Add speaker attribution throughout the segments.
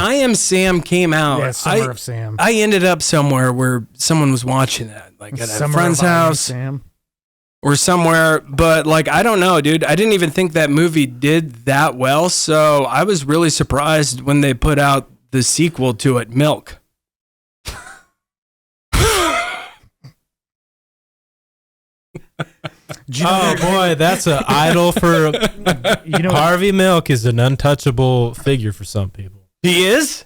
Speaker 1: I Am Sam came out,
Speaker 2: Yeah, Summer of Sam.
Speaker 1: I ended up somewhere where someone was watching that, like at a friend's house
Speaker 2: Sam.
Speaker 1: or somewhere. But like, I don't know, dude. I didn't even think that movie did that well. So I was really surprised when they put out the sequel to it, Milk.
Speaker 3: Oh boy, that's an idol for Harvey Milk is an untouchable figure for some people.
Speaker 1: He is?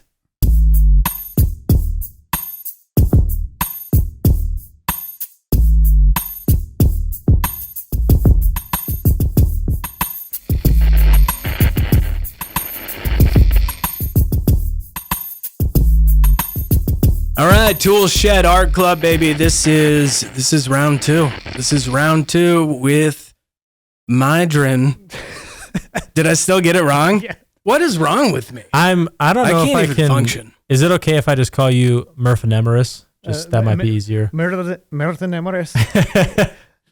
Speaker 1: All right, ToolShed Art Club, baby. This is round two. This is round two with Myrddin. Did I still get it wrong? Yeah. What is wrong with me?
Speaker 3: I don't know if I can function. Is it okay if I just call you Myrddin? Just that might be easier.
Speaker 2: Myrddin.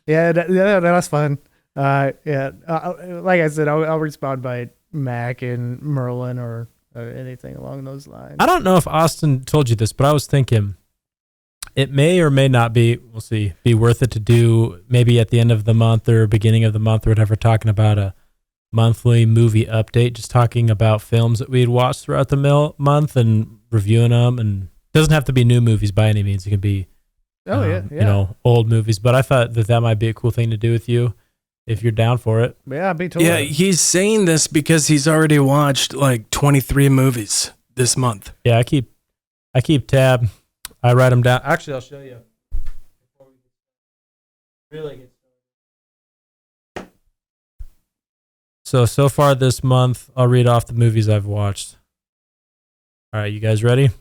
Speaker 2: Yeah, that's fun. Like I said, I'll respond by Mac and Merlin or anything along those lines.
Speaker 3: I don't know if Austin told you this, but I was thinking it may or may not be, we'll see, be worth it to do maybe at the end of the month or beginning of the month or whatever, talking about a monthly movie update, just talking about films that we had watched throughout the month and reviewing them. And it doesn't have to be new movies by any means. It can be, old movies. But I thought that might be a cool thing to do with you if you're down for it.
Speaker 2: Yeah, I'd be totally.
Speaker 1: Yeah, he's saying this because he's already watched like 23 movies this month.
Speaker 3: Yeah, I keep tab. I write them down. Actually, I'll show you. Before we really get started. So far this month, I'll read off the movies I've watched. All right, you guys ready?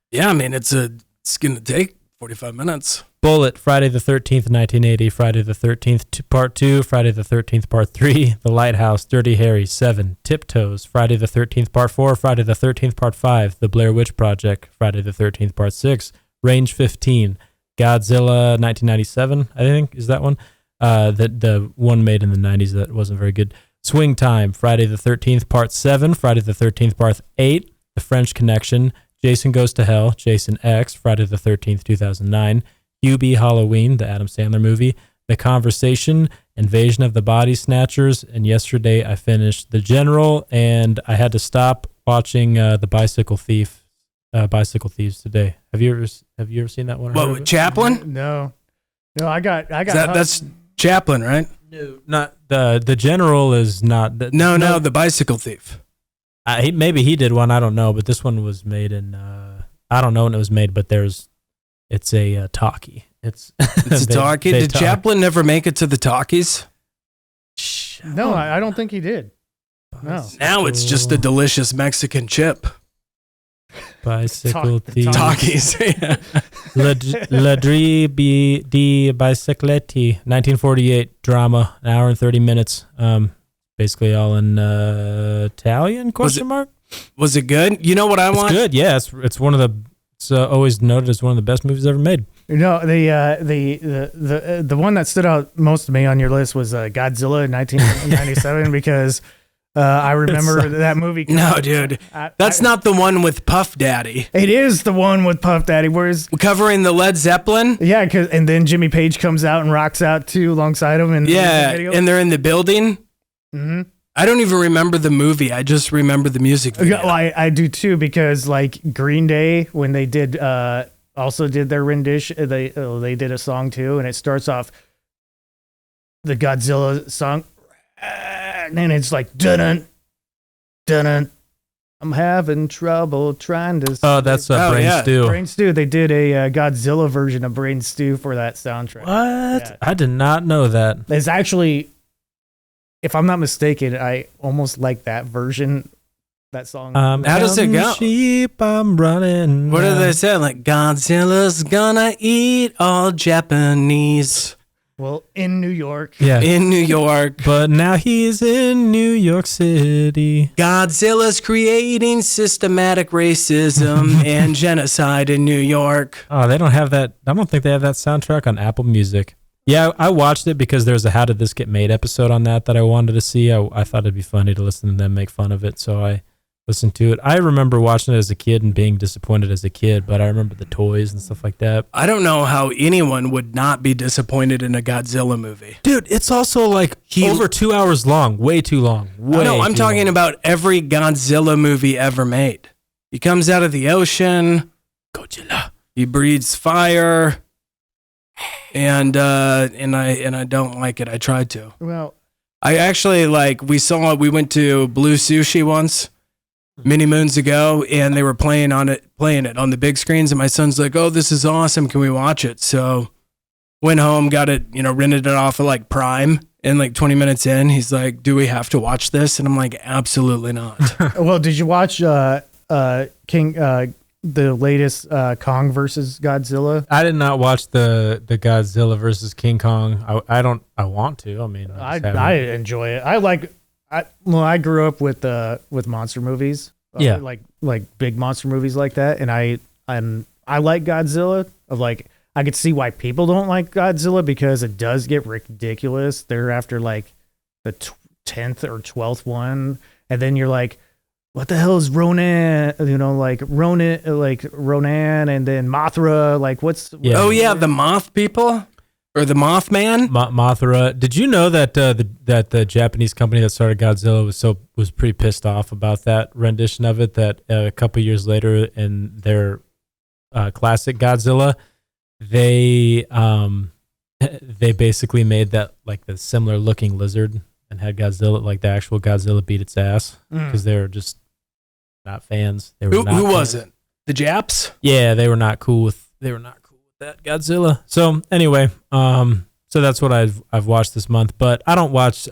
Speaker 1: Yeah, I mean, it's going to take 45 minutes.
Speaker 3: Bullet, Friday the 13th, 1980, Friday the 13th, Part 2, Friday the 13th, Part 3, The Lighthouse, Dirty Harry, 7, Tiptoes, Friday the 13th, Part 4, Friday the 13th, Part 5, The Blair Witch Project, Friday the 13th, Part 6, Range 15, Godzilla 1997, I think, is that one? The one made in the 90s that wasn't very good. Swing Time, Friday the 13th, Part 7, Friday the 13th, Part 8, The French Connection, Jason Goes to Hell, Jason X, Friday the 13th, 2009, Hubie Halloween, the Adam Sandler movie, The Conversation, Invasion of the Body Snatchers, and yesterday I finished The General, and I had to stop watching The Bicycle Thieves today. Have you ever seen that one?
Speaker 1: What, with Chaplin?
Speaker 2: No, I got.
Speaker 1: That's Chaplin, right?
Speaker 3: No, not the General is not.
Speaker 1: No, The Bicycle Thief.
Speaker 3: Maybe he did one. I don't know, but this one was made in. I don't know when it was made, but it's a talkie. It's
Speaker 1: a talkie. Did Chaplin never make it to the talkies?
Speaker 2: No, I don't think he did. No.
Speaker 1: Now it's just a delicious Mexican chip.
Speaker 3: Bicycle Thief.
Speaker 1: Talkies.
Speaker 3: Ladri di Bicicletti, 1948 drama, an hour and 30 minutes. Basically all in Italian? Question mark.
Speaker 1: Was it good? You know what I want?
Speaker 3: It's good. Yeah, it's one of the. It's always noted as one of the best movies ever made.
Speaker 2: You know, the one that stood out most to me on your list was Godzilla in 1997 because I remember that movie.
Speaker 1: No, dude, that's not the one with Puff Daddy.
Speaker 2: It is the one with Puff Daddy, whereas
Speaker 1: covering the Led Zeppelin.
Speaker 2: Yeah, and then Jimmy Page comes out and rocks out too alongside him. And
Speaker 1: and they're in the building.
Speaker 2: Mm-hmm.
Speaker 1: I don't even remember the movie. I just remember the music video.
Speaker 2: Well, I do too, because like Green Day, when they did also did their rendition, they did a song too, and it starts off the Godzilla song, and it's like dun dun. I'm having trouble trying to.
Speaker 3: Oh, that's Brain Stew.
Speaker 2: Brain Stew. They did a Godzilla version of Brain Stew for that soundtrack.
Speaker 3: What? Yeah. I did not know that.
Speaker 2: It's actually, if I'm not mistaken, I almost like that version, that song.
Speaker 1: How does it go?
Speaker 3: Sheep, I'm running.
Speaker 1: What do they say? Like, Godzilla's gonna eat all Japanese.
Speaker 2: Well, in New York.
Speaker 3: Yeah.
Speaker 1: In New York.
Speaker 3: But now he's in New York City.
Speaker 1: Godzilla's creating systematic racism and genocide in New York.
Speaker 3: Oh, they don't have that. I don't think they have that soundtrack on Apple Music. Yeah, I watched it because there's a How Did This Get Made episode on that I wanted to see. I thought it'd be funny to listen to them make fun of it, so I listen to it. I remember watching it as a kid and being disappointed as a kid, but I remember the toys and stuff like that.
Speaker 1: I don't know how anyone would not be disappointed in a Godzilla movie.
Speaker 3: Dude, it's also like over 2 hours long. Way too long.
Speaker 1: No, I'm talking about every Godzilla movie ever made. He comes out of the ocean. Godzilla. He breathes fire. And I don't like it. I tried to.
Speaker 2: Well,
Speaker 1: I actually we went to Blue Sushi once many moons ago, and they were playing it on the big screens, and my son's like, "Oh, this is awesome. Can we watch it?" So went home, got it, rented it off of like Prime, and like 20 minutes in, he's like, "Do we have to watch this?" And I'm like, "Absolutely not."
Speaker 2: well, did you watch the latest Kong versus Godzilla?
Speaker 3: I did not watch the Godzilla versus King Kong. I want to. I mean,
Speaker 2: I enjoy it. I grew up with monster movies.
Speaker 3: Yeah.
Speaker 2: Like big monster movies like that. And I like Godzilla. I could see why people don't like Godzilla, because it does get ridiculous. They're after like the 10th or 12th one. And then you're like, what the hell is Ronan? Ronan, and then Mothra. Like, what's?
Speaker 3: Yeah.
Speaker 1: Oh yeah, the Moth people or the Mothman.
Speaker 3: Mothra. Did you know that the Japanese company that started Godzilla was pretty pissed off about that rendition of it? That a couple years later in their classic Godzilla, they basically made that like the similar looking lizard and had Godzilla, like the actual Godzilla, beat its ass because they were just not fans. They were
Speaker 1: who was it? The Japs?
Speaker 3: Yeah, they were not cool with that Godzilla. So anyway, so that's what I've watched this month. But I don't watch.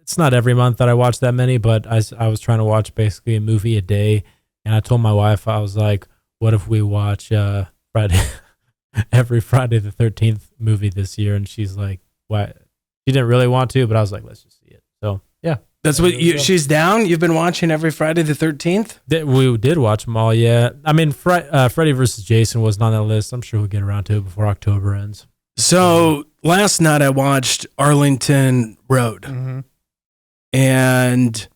Speaker 3: It's not every month that I watch that many. But I was trying to watch basically a movie a day, and I told my wife, I was like, "What if we watch every Friday the 13th movie this year?" And she's like, "What?" She didn't really want to, but I was like, "Let's just see it." So yeah.
Speaker 1: That's what she's down. You've been watching every Friday the 13th.
Speaker 3: We did watch them all. Yeah, I mean, Freddy versus Jason wasn't on that list. I'm sure we'll get around to it before October ends.
Speaker 1: So last night I watched Arlington Road, and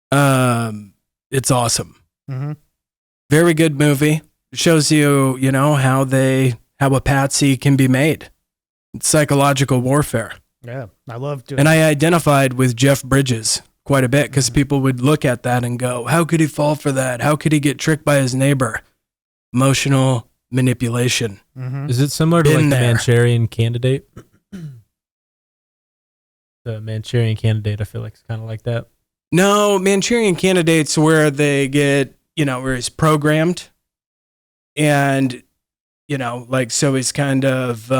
Speaker 1: it's awesome. Very good movie. It shows you, how a patsy can be made. It's psychological warfare.
Speaker 2: Yeah, I love doing.
Speaker 1: And I identified with Jeff Bridges quite a bit because people would look at that and go, "How could he fall for that? How could he get tricked by his neighbor?" Emotional manipulation.
Speaker 3: Is it similar to like the Manchurian Candidate? The Manchurian Candidate, I feel like it's kind of like that.
Speaker 1: No, Manchurian Candidate's where they get, where he's programmed, and so he's kind of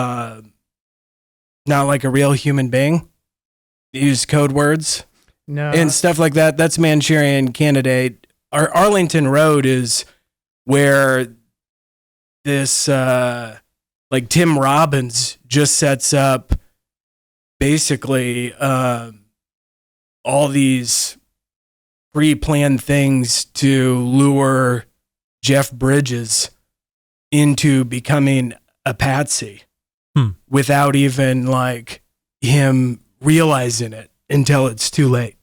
Speaker 1: not like a real human being. Use code words and stuff like that. That's Manchurian Candidate. Arlington Road is where this like Tim Robbins just sets up basically all these pre-planned things to lure Jeff Bridges into becoming a patsy. Without even like him realizing it until it's too late.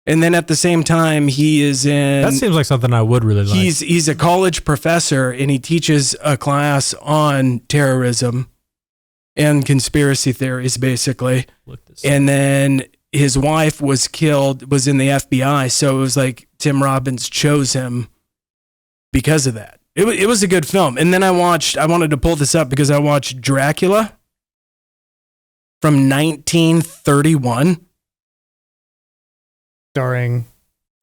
Speaker 1: And then at the same time, he is in.
Speaker 3: That seems like something I would really like.
Speaker 1: He's a college professor, and he teaches a class on terrorism and conspiracy theories, basically. And then his wife was killed, was in the FBI, so it was like Tim Robbins chose him because of that. It was a good film. And then I wanted to pull this up because I watched Dracula from 1931.
Speaker 2: Starring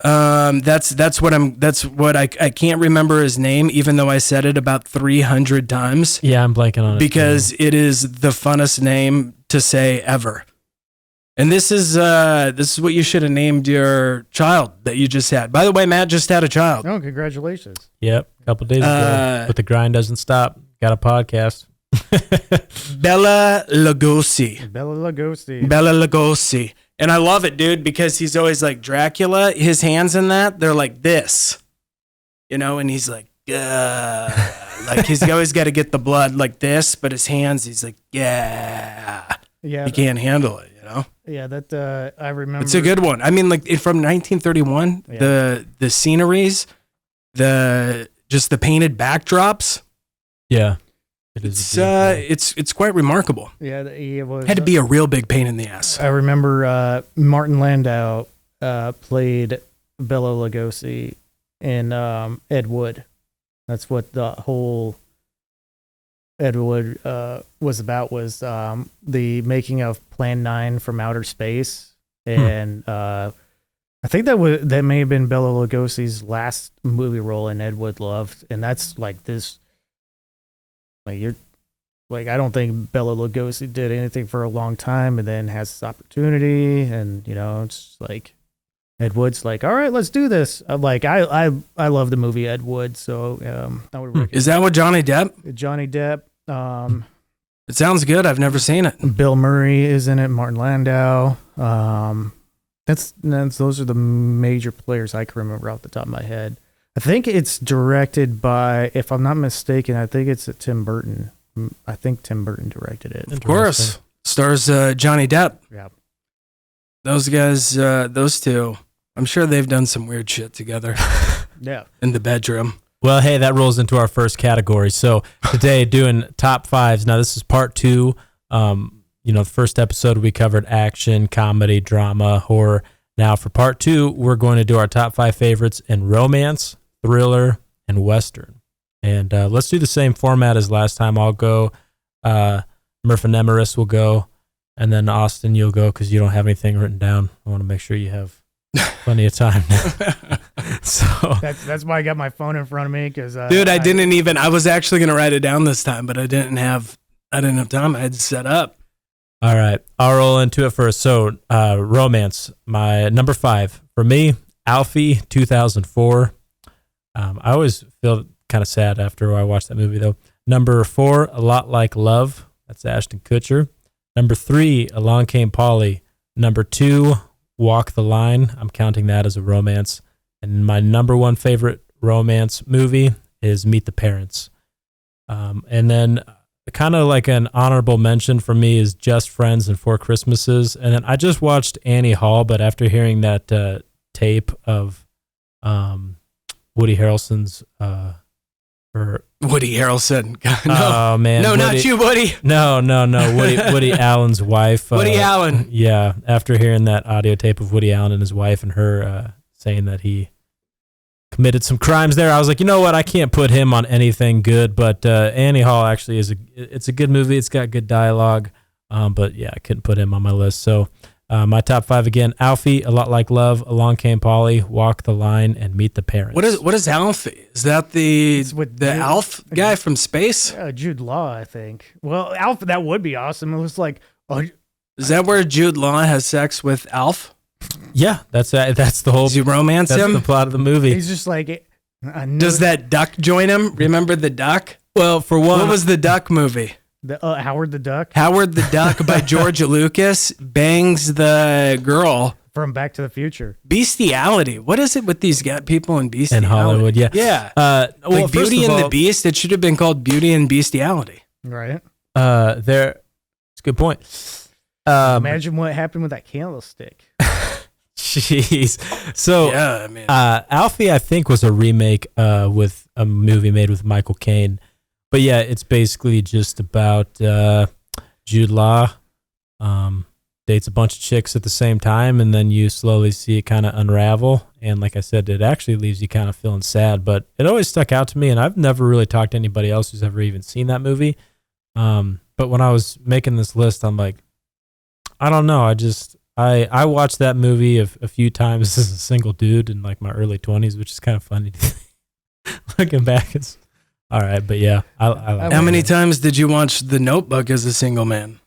Speaker 1: that's what I can't remember his name, even though I said it about 300 times.
Speaker 3: Yeah, I'm blanking on it.
Speaker 1: Because it is the funnest name to say ever. And this is what you should have named your child that you just had. By the way, Matt just had a child.
Speaker 2: Oh, congratulations.
Speaker 3: Yep, a couple days ago. But the grind doesn't stop. Got a podcast.
Speaker 1: Bela Lugosi.
Speaker 2: Bela
Speaker 1: Lugosi. And I love it, dude, because he's always like Dracula. His hands in that, they're like this. And he's like, like he's always got to get the blood like this, but his hands, he's like, yeah. He can't handle it,
Speaker 2: Yeah, that I remember.
Speaker 1: It's a good one. I mean, like from 1931,
Speaker 2: Yeah.
Speaker 1: the sceneries, just the painted backdrops.
Speaker 3: Yeah. It is.
Speaker 1: It's quite remarkable.
Speaker 2: Yeah, it was.
Speaker 1: Had to be a real big pain in the ass.
Speaker 2: I remember Martin Landau played Bela Lugosi in Ed Wood. That's what the whole Ed Wood was about, was the making of Plan 9 from outer space. And I think that may have been Bela Lugosi's last movie role in Ed Wood Loved. And that's like this, like you're, like, I don't think Bela Lugosi did anything for a long time and then has this opportunity. And, you know, it's like Ed Wood's like, all right, let's do this. Like, I love the movie Ed Wood. So I would recommend.
Speaker 1: Is that what Johnny Depp?
Speaker 2: Johnny Depp.
Speaker 1: It sounds good. I've never seen it.
Speaker 2: Bill Murray is in it. Martin Landau. Those are the major players I can remember off the top of my head. I think it's directed by, if I'm not mistaken, I think it's Tim Burton. I think Tim Burton directed it.
Speaker 1: Of course. Stars Johnny Depp.
Speaker 2: Yeah.
Speaker 1: Those guys, those two, I'm sure they've done some weird shit together.
Speaker 2: Yeah.
Speaker 1: In the bedroom.
Speaker 3: Well, hey, that rolls into our first category. So today, doing top fives. Now, this is part 2. The first episode we covered action, comedy, drama, horror. Now, for part 2, we're going to do our top 5 favorites in romance, thriller, and western. And let's do the same format as last time. I'll go. Murph and Emerus will go. And then Austin, you'll go because you don't have anything written down. I want to make sure you have plenty of time. So
Speaker 2: that's why I got my phone in front of me, because
Speaker 1: dude, I was actually gonna write it down this time, but I didn't have time. I had to set up.
Speaker 3: All right, I'll roll into it first. So romance, my number 5 for me, Alfie, 2004. I always feel kind of sad after I watch that movie though. Number 4, A Lot Like Love. That's Ashton Kutcher. Number 3, Along Came Polly. Number 2, Walk the Line. I'm counting that as a romance. And my number 1 favorite romance movie is Meet the Parents. And then kind of like an honorable mention for me is Just Friends and Four Christmases. And then I just watched Annie Hall, but after hearing that tape of Woody Harrelson's
Speaker 1: Woody Harrelson. God, no.
Speaker 3: Oh man.
Speaker 1: No,
Speaker 3: Woody,
Speaker 1: not you, Woody.
Speaker 3: No. Woody Allen's wife.
Speaker 1: Woody Allen.
Speaker 3: Yeah. After hearing that audio tape of Woody Allen and his wife and her saying that he committed some crimes there, I was like, you know what? I can't put him on anything good, but Annie Hall actually it's a good movie. It's got good dialogue. But yeah, I couldn't put him on my list. So my top 5 again: Alfie, A Lot Like Love, Along Came Polly, Walk the Line, and Meet the Parents.
Speaker 1: What is Alfie? Is that the Alf guy from space?
Speaker 2: Jude Law, I think. Well, Alf, that would be awesome. It was like,
Speaker 1: is that where Jude Law has sex with Alf?
Speaker 3: Yeah, that's the whole.
Speaker 1: Does he romance
Speaker 3: that's
Speaker 1: him?
Speaker 3: the plot of the movie.
Speaker 2: He's just like,
Speaker 1: does that duck join him? Remember the duck?
Speaker 3: Well, for one,
Speaker 1: what was the duck movie?
Speaker 2: Howard the Duck.
Speaker 1: Howard the Duck by George Lucas bangs the girl
Speaker 2: from Back to the Future.
Speaker 1: Bestiality. What is it with these people in bestiality?
Speaker 3: In Hollywood, yeah.
Speaker 1: Yeah.
Speaker 3: Well,
Speaker 1: Beauty and the Beast, it should have been called Beauty and Bestiality.
Speaker 2: Right.
Speaker 3: It's a good point.
Speaker 2: Imagine what happened with that candlestick.
Speaker 3: Jeez. So,
Speaker 1: yeah, man.
Speaker 3: Alfie, I think, was a remake with a movie made with Michael Caine. But yeah, it's basically just about Jude Law dates a bunch of chicks at the same time, and then you slowly see it kind of unravel. And like I said, it actually leaves you kind of feeling sad, but it always stuck out to me, and I've never really talked to anybody else who's ever even seen that movie. But when I was making this list, I'm like, I don't know. I watched that movie a few times as a single dude in like my early 20s, which is kind of funny to think. Looking back. It's all right, but yeah. I
Speaker 1: How many times did you watch The Notebook as a single man?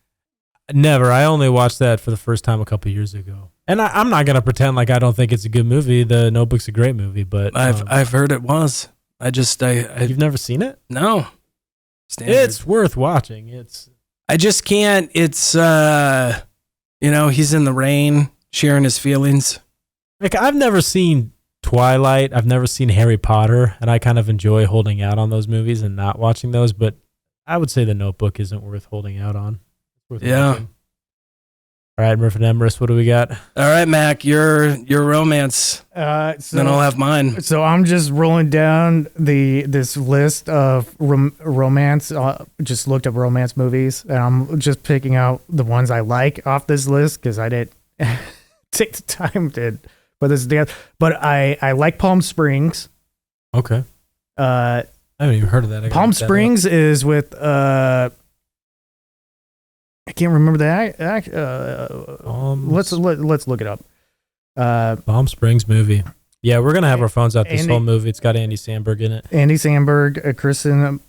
Speaker 3: Never. I only watched that for the first time a couple years ago. And I'm not going to pretend like I don't think it's a good movie. The Notebook's a great movie, but
Speaker 1: I've heard it was.
Speaker 3: You've never seen it?
Speaker 1: No. Standard.
Speaker 3: It's worth watching.
Speaker 1: I just can't. It's he's in the rain, sharing his feelings.
Speaker 3: Like, I've never seen Twilight. I've never seen Harry Potter, and I kind of enjoy holding out on those movies and not watching those, but I would say The Notebook isn't worth holding out on. It's worth watching. All right, Murph and Emerus, what do we got?
Speaker 1: All right, Mac, your romance. Then I'll have mine.
Speaker 2: So I'm just rolling down this list of romance. Just looked up romance movies, and I'm just picking out the ones I like off this list because I didn't take the time to put this together. But I like Palm Springs.
Speaker 3: Okay. I haven't even heard of that.
Speaker 2: Palm Springs is with I can't remember that. Let's look it up.
Speaker 3: Palm Springs movie. Yeah, we're gonna have our phones out this whole movie. It's got Andy Samberg in it.
Speaker 2: Andy Samberg, Kristen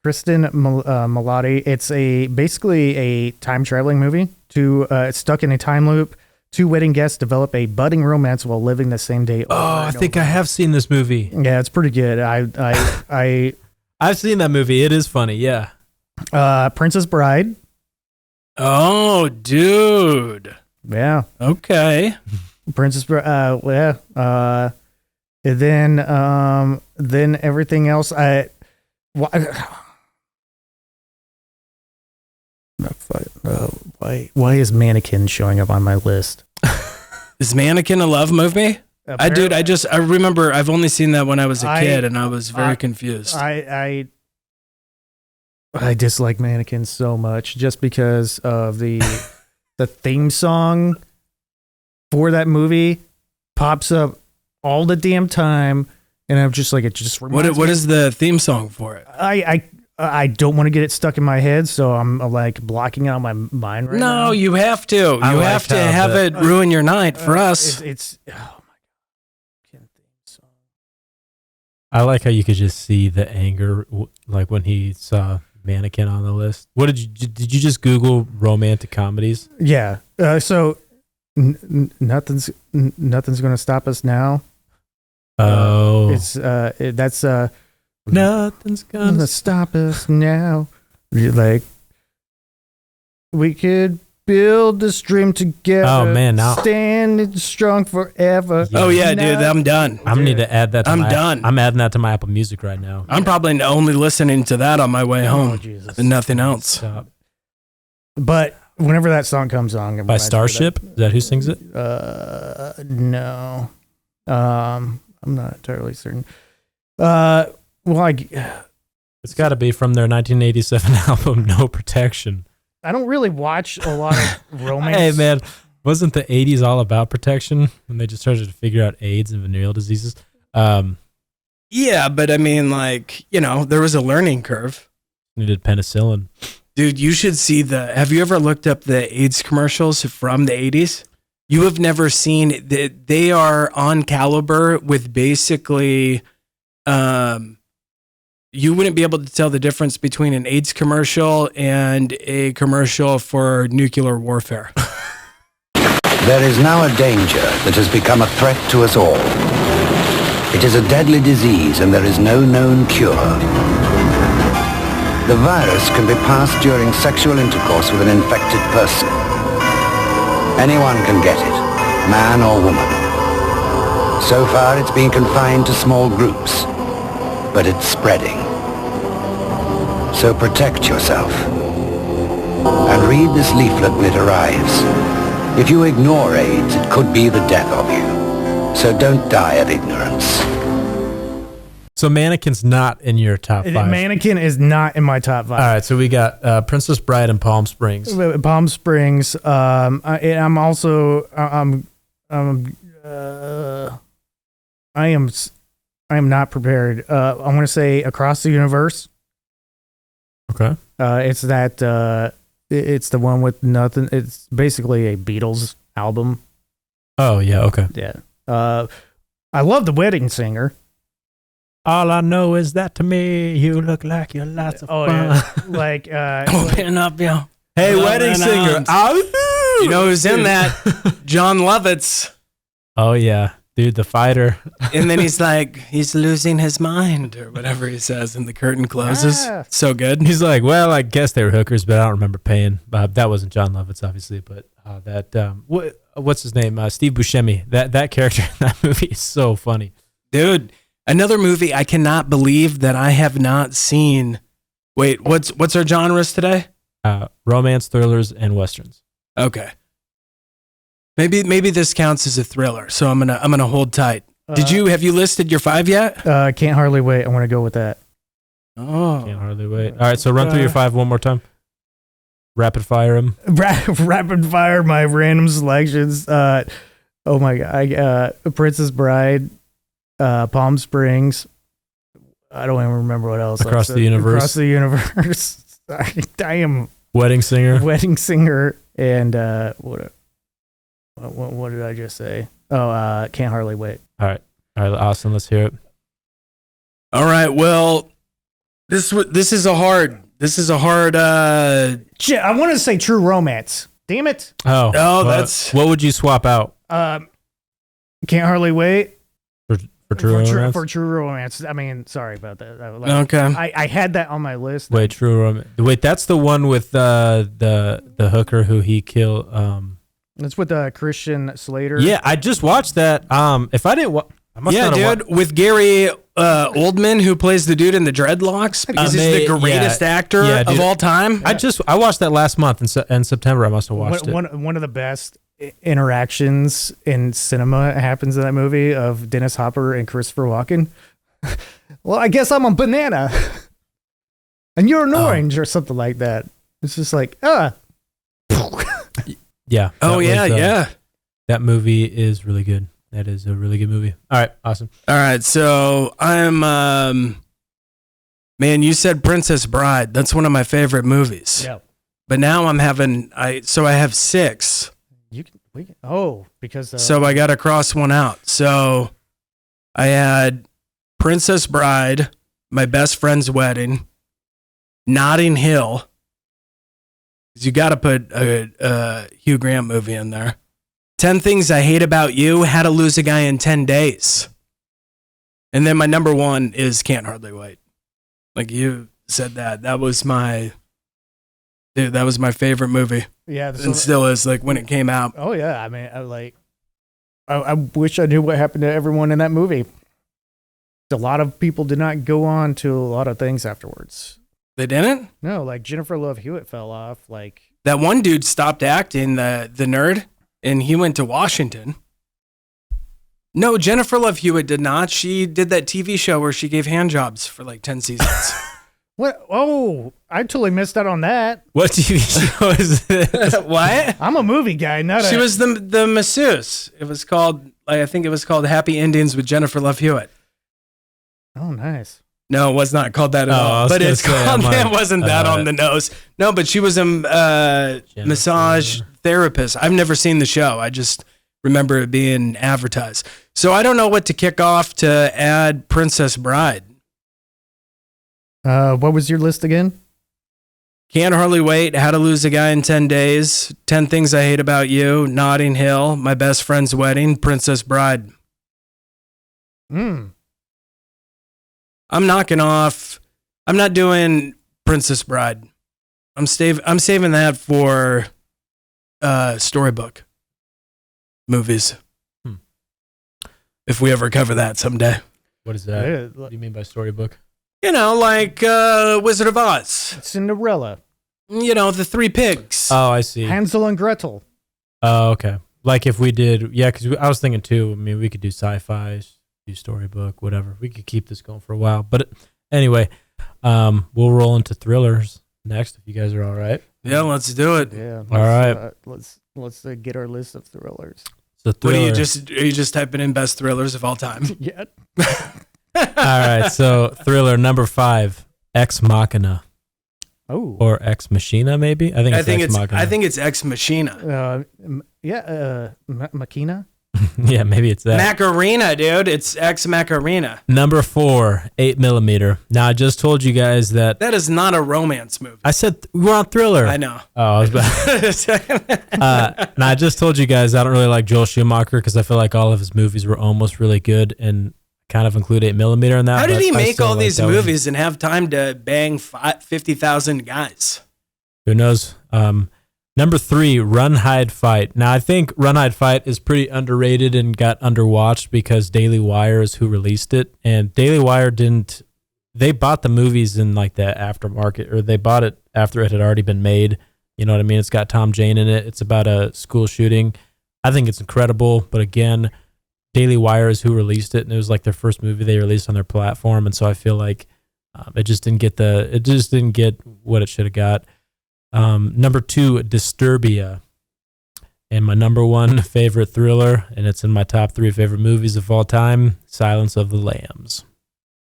Speaker 2: Milioti. It's basically a time traveling movie. Stuck in a time loop. Two wedding guests develop a budding romance while living the same day.
Speaker 3: I think I have seen this movie.
Speaker 2: Yeah, it's pretty good.
Speaker 3: I've seen that movie. It is funny. Yeah.
Speaker 2: Princess Bride.
Speaker 1: Oh, dude.
Speaker 2: Yeah.
Speaker 1: Okay.
Speaker 2: Princess Bride. Yeah. And then everything else. Why is Mannequin showing up on my list?
Speaker 1: Is Mannequin a love movie? I remember I've only seen that when I was a kid, and I was very confused.
Speaker 2: I dislike Mannequin so much just because of the theme song for that movie pops up all the damn time, and I'm just like, it just reminds
Speaker 1: what
Speaker 2: me.
Speaker 1: is the theme song for it?
Speaker 2: I don't want to get it stuck in my head, so I'm like blocking it on my mind right now.
Speaker 1: No, you have to. You have to have it ruin your night for us.
Speaker 2: It's oh my god.
Speaker 3: I like how you could just see the anger, like when he saw Mannequin on the list. What did you just Google romantic comedies?
Speaker 2: Yeah. So nothing's gonna stop us now.
Speaker 3: Oh,
Speaker 2: That's
Speaker 3: nothing's gonna
Speaker 2: stop us now. Like we could build this dream together.
Speaker 3: Oh man, now
Speaker 2: standing strong forever.
Speaker 1: Oh yeah, dude, I'm done.
Speaker 3: I'm gonna need to add that.
Speaker 1: I'm done.
Speaker 3: I'm adding that to my Apple Music right now.
Speaker 1: I'm probably only listening to that on my way home,
Speaker 2: Jesus.
Speaker 1: and nothing else.
Speaker 3: Stop.
Speaker 2: But whenever that song comes on,
Speaker 3: By Starship, is that who sings it?
Speaker 2: No, I'm not entirely certain.
Speaker 3: It's got to be from their 1987 album, No Protection.
Speaker 2: I don't really watch a lot of romance.
Speaker 3: Hey, man, wasn't the 80s all about protection when they just started to figure out AIDS and venereal diseases?
Speaker 1: Yeah, but I mean, like, there was a learning curve.
Speaker 3: Needed penicillin.
Speaker 1: Dude, you should see have you ever looked up the AIDS commercials from the 80s? You have never seen, they are on caliber with basically, you wouldn't be able to tell the difference between an AIDS commercial and a commercial for nuclear warfare.
Speaker 4: There is now a danger that has become a threat to us all. It is a deadly disease and there is no known cure. The virus can be passed during sexual intercourse with an infected person. Anyone can get it, man or woman. So far it's been confined to small groups, but it's spreading. So protect yourself. And read this leaflet when it arrives. If you ignore AIDS, it could be the death of you. So don't die of ignorance.
Speaker 3: So Mannequin's not in your top 5.
Speaker 2: Mannequin is not in my top 5.
Speaker 3: All right, so we got Princess Bride and Palm Springs.
Speaker 2: Palm Springs. I'm also I am not prepared. I want to say Across the Universe.
Speaker 3: Okay.
Speaker 2: It's that. It's the one with nothing. It's basically a Beatles album.
Speaker 3: Oh yeah. Okay.
Speaker 2: Yeah. I love The Wedding Singer.
Speaker 3: All I know is that to me, you look like you're lots of fun.
Speaker 2: Yeah. Like,
Speaker 1: Open up, yo.
Speaker 3: Hey, Wedding Singer.
Speaker 1: You know who's in that? John Lovitz.
Speaker 3: Oh yeah, dude, the fighter.
Speaker 1: And then he's like, he's losing his mind or whatever he says, and the curtain closes. So good.
Speaker 3: He's like, well, I guess they were hookers, but I don't remember paying. That wasn't John Lovitz, obviously, but what's his name? Steve Buscemi. That character in that movie is so funny,
Speaker 1: dude. Another movie I cannot believe that I have not seen. Wait, what's our genres today?
Speaker 3: Romance, thrillers, and westerns.
Speaker 1: Okay. Maybe this counts as a thriller, so I'm gonna hold tight. Have you listed your 5 yet?
Speaker 2: Can't hardly wait. I want to go with that.
Speaker 1: Oh,
Speaker 3: Can't hardly wait. All right, so run through your 5 one more time. Rapid fire them.
Speaker 2: Rapid fire my random selections. Oh my god, Princess Bride, Palm Springs. I don't even remember what else.
Speaker 3: Across the Universe.
Speaker 2: Across the Universe. I am
Speaker 3: Wedding Singer.
Speaker 2: Wedding Singer, and what did I just say? Oh, Can't Hardly Wait.
Speaker 3: All right, Austin, let's hear it.
Speaker 1: all right. Well, this is a hard.
Speaker 2: Shit, I wanted to say True Romance. Damn it.
Speaker 3: Oh,
Speaker 1: that's
Speaker 3: what would you swap out
Speaker 2: Can't Hardly Wait.
Speaker 3: for True Romance?
Speaker 2: For True Romance. I mean, sorry about that.
Speaker 1: okay.
Speaker 2: I had that on my list.
Speaker 3: Wait, True Romance. Wait, that's the one with the hooker who he killed.
Speaker 2: It's with Christian Slater.
Speaker 3: Yeah, I just watched that. If I didn't, I must
Speaker 1: Yeah,
Speaker 3: not have
Speaker 1: dude, with Gary Oldman, who plays the dude in the dreadlocks, because he's the greatest actor of all time.
Speaker 3: I watched that last month in September. I must have watched it.
Speaker 2: One of the best interactions in cinema happens in that movie of Dennis Hopper and Christopher Walken. Well, I guess I'm a banana, and you're an orange, or something like that. It's just like
Speaker 3: Yeah.
Speaker 1: Oh yeah.
Speaker 3: That movie is really good. That is a really good movie. All right, awesome.
Speaker 1: All right, so I'm man, you said Princess Bride. That's one of my favorite movies.
Speaker 2: Yeah.
Speaker 1: But now I have 6.
Speaker 2: Because
Speaker 1: So I got to cross one out. So I had Princess Bride, My Best Friend's Wedding, Notting Hill. You got to put a Hugh Grant movie in there. 10 Things I Hate About You, How to Lose a Guy in 10 Days. And then my number 1 is Can't Hardly Wait. Like you said that was my favorite movie.
Speaker 2: Yeah.
Speaker 1: And still is, like, when it came out.
Speaker 2: Oh yeah. I mean, I wish I knew what happened to everyone in that movie. A lot of people did not go on to a lot of things afterwards.
Speaker 1: They didn't?
Speaker 2: No, like Jennifer Love Hewitt fell off. Like
Speaker 1: That one dude stopped acting, the nerd, and he went to Washington. No, Jennifer Love Hewitt did not. She did that TV show where she gave hand jobs for like 10 seasons.
Speaker 2: what? Oh, I totally missed out on that.
Speaker 3: What TV show is this?
Speaker 1: What?
Speaker 2: I'm a movie guy,
Speaker 1: She was the masseuse. It was called, I think it was called Happy Endings with Jennifer Love Hewitt.
Speaker 2: Oh, nice.
Speaker 1: No, it was not called that at all. But it's called, it wasn't that on the nose. No, but she was a massage therapist. I've never seen the show. I just remember it being advertised. So I don't know what to kick off to add Princess Bride.
Speaker 2: What was your list again?
Speaker 1: Can't Hardly Wait, How to Lose a Guy in 10 Days, 10 Things I Hate About You, Notting Hill, My Best Friend's Wedding, Princess Bride. I'm knocking off. I'm not doing Princess Bride. I'm saving that for storybook movies. If we ever cover that someday.
Speaker 3: What is that? What do you mean by storybook?
Speaker 1: You know, like Wizard of Oz.
Speaker 2: Cinderella.
Speaker 1: You know, the 3 pigs.
Speaker 3: Oh, I see.
Speaker 2: Hansel and Gretel.
Speaker 3: Oh, okay. Like if we did, because I was thinking too. I mean, we could do sci-fi, do storybook, whatever. We could keep this going for a while. But anyway, we'll roll into thrillers next if you guys are all right.
Speaker 1: Yeah, let's do it.
Speaker 2: Yeah.
Speaker 3: All right.
Speaker 2: Let's get our list of thrillers.
Speaker 3: So
Speaker 1: What are you just typing in best thrillers of all time?
Speaker 2: Yeah.
Speaker 3: All right. So thriller number 5, Ex Machina.
Speaker 2: Oh.
Speaker 3: Or Ex Machina, maybe. I think it's Machina.
Speaker 1: I think it's Ex Machina.
Speaker 2: Machina.
Speaker 3: Yeah, maybe it's that.
Speaker 1: Macarena, dude. It's Ex Macarena.
Speaker 3: Number 4, 8mm. Now, I just told you guys that.
Speaker 1: That is not a romance movie.
Speaker 3: I said we're on thriller.
Speaker 1: I know.
Speaker 3: Oh, I was about. Now, I just told you guys I don't really like Joel Schumacher because I feel like all of his movies were almost really good and kind of include 8mm in that.
Speaker 1: How did he make all these movies and have time to bang 50,000 guys?
Speaker 3: Who knows? Number 3, Run, Hide, Fight. Now, I think Run, Hide, Fight is pretty underrated and got underwatched because Daily Wire is who released it. And Daily Wire didn't... They bought the movies in like the aftermarket, or they bought it after it had already been made. You know what I mean? It's got Tom Jane in it. It's about a school shooting. I think it's incredible, but again, Daily Wire is who released it, and it was like their first movie they released on their platform, and so I feel like it just didn't get what it should have got. Number 2, Disturbia, and my number 1 favorite thriller, and it's in my top 3 favorite movies of all time, Silence of the Lambs.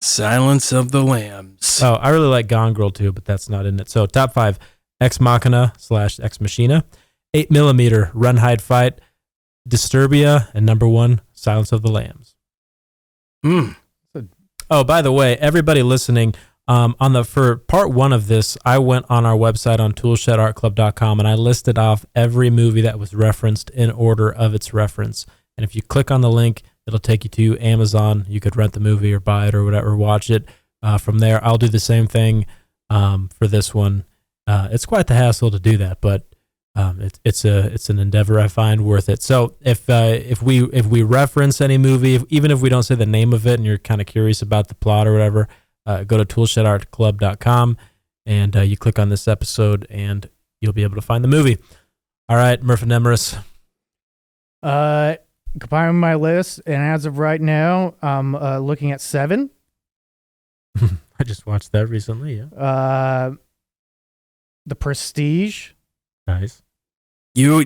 Speaker 1: Silence of the Lambs.
Speaker 3: Oh, I really like Gone Girl too, but that's not in it. So top 5, Ex Machina / Ex Machina, 8mm, Run, Hide, Fight, Disturbia, and number 1, Silence of the Lambs. Oh, by the way, everybody listening, for part 1 of this, I went on our website on ToolShedArtClub.com and I listed off every movie that was referenced in order of its reference. And if you click on the link, it'll take you to Amazon. You could rent the movie or buy it or whatever, watch it from there. I'll do the same thing for this one. It's quite the hassle to do that, but it's an endeavor I find worth it. So if we reference any movie, even if we don't say the name of it and you're kind of curious about the plot or whatever, go to ToolShedArtClub.com and you click on this episode and you'll be able to find the movie. All right, Myrddin Emeris.
Speaker 2: Compiling my list, and as of right now, I'm looking at 7.
Speaker 3: I just watched that recently. Yeah.
Speaker 2: The Prestige.
Speaker 3: Nice.
Speaker 1: You all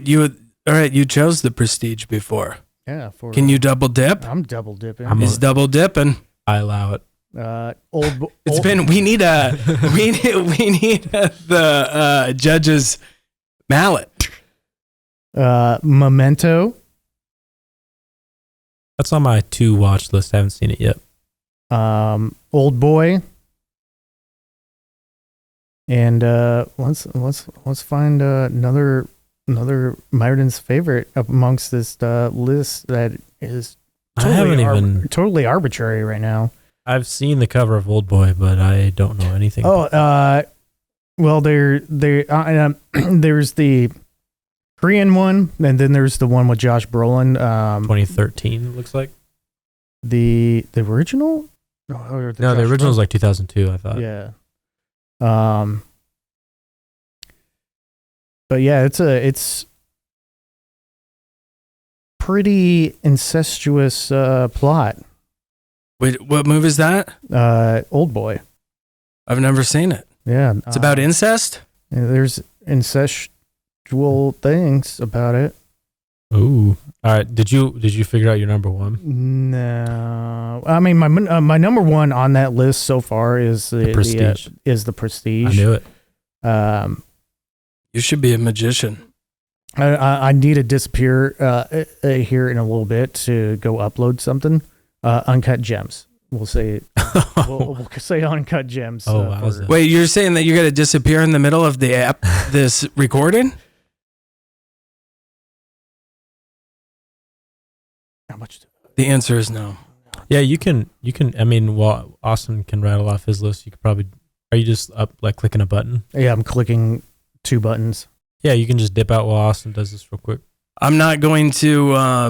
Speaker 1: right? You chose The Prestige before.
Speaker 2: Yeah.
Speaker 1: Can you double dip?
Speaker 2: I'm double dipping.
Speaker 1: He's double dipping.
Speaker 3: I allow it.
Speaker 1: We need the judge's mallet.
Speaker 2: Memento.
Speaker 3: That's on my 2 watch list. I haven't seen it yet.
Speaker 2: Old Boy. And let's find another Myrddin's favorite amongst this list that is totally arbitrary right now.
Speaker 3: I've seen the cover of Old Boy, but I don't know anything.
Speaker 2: Well, there's the Korean one, and then there's the one with Josh Brolin.
Speaker 3: 2013, it looks like.
Speaker 2: The original?
Speaker 3: No, the original is like 2002, I thought.
Speaker 2: Yeah. But yeah, it's pretty incestuous plot.
Speaker 1: Wait, what movie is that?
Speaker 2: Old Boy.
Speaker 1: I've never seen it.
Speaker 2: Yeah.
Speaker 1: It's about incest?
Speaker 2: There's incestual things about it.
Speaker 3: Ooh. All right. Did you figure out your number 1?
Speaker 2: No. I mean, my number 1 on that list so far is the Prestige. The Prestige.
Speaker 3: I knew it.
Speaker 1: You should be a magician.
Speaker 2: I need to disappear here in a little bit to go upload something. Uncut Gems. We'll say we'll say Uncut Gems.
Speaker 1: Wait, you're saying that you're going to disappear in the middle of the app, this recording?
Speaker 2: How much?
Speaker 1: The answer is no.
Speaker 3: Yeah, you can. I mean, while Austin can rattle off his list, you could probably. Are you just up like clicking a button?
Speaker 2: Yeah, I'm clicking 2 buttons.
Speaker 3: Yeah, you can just dip out while Austin does this real quick.
Speaker 1: I'm not going to. I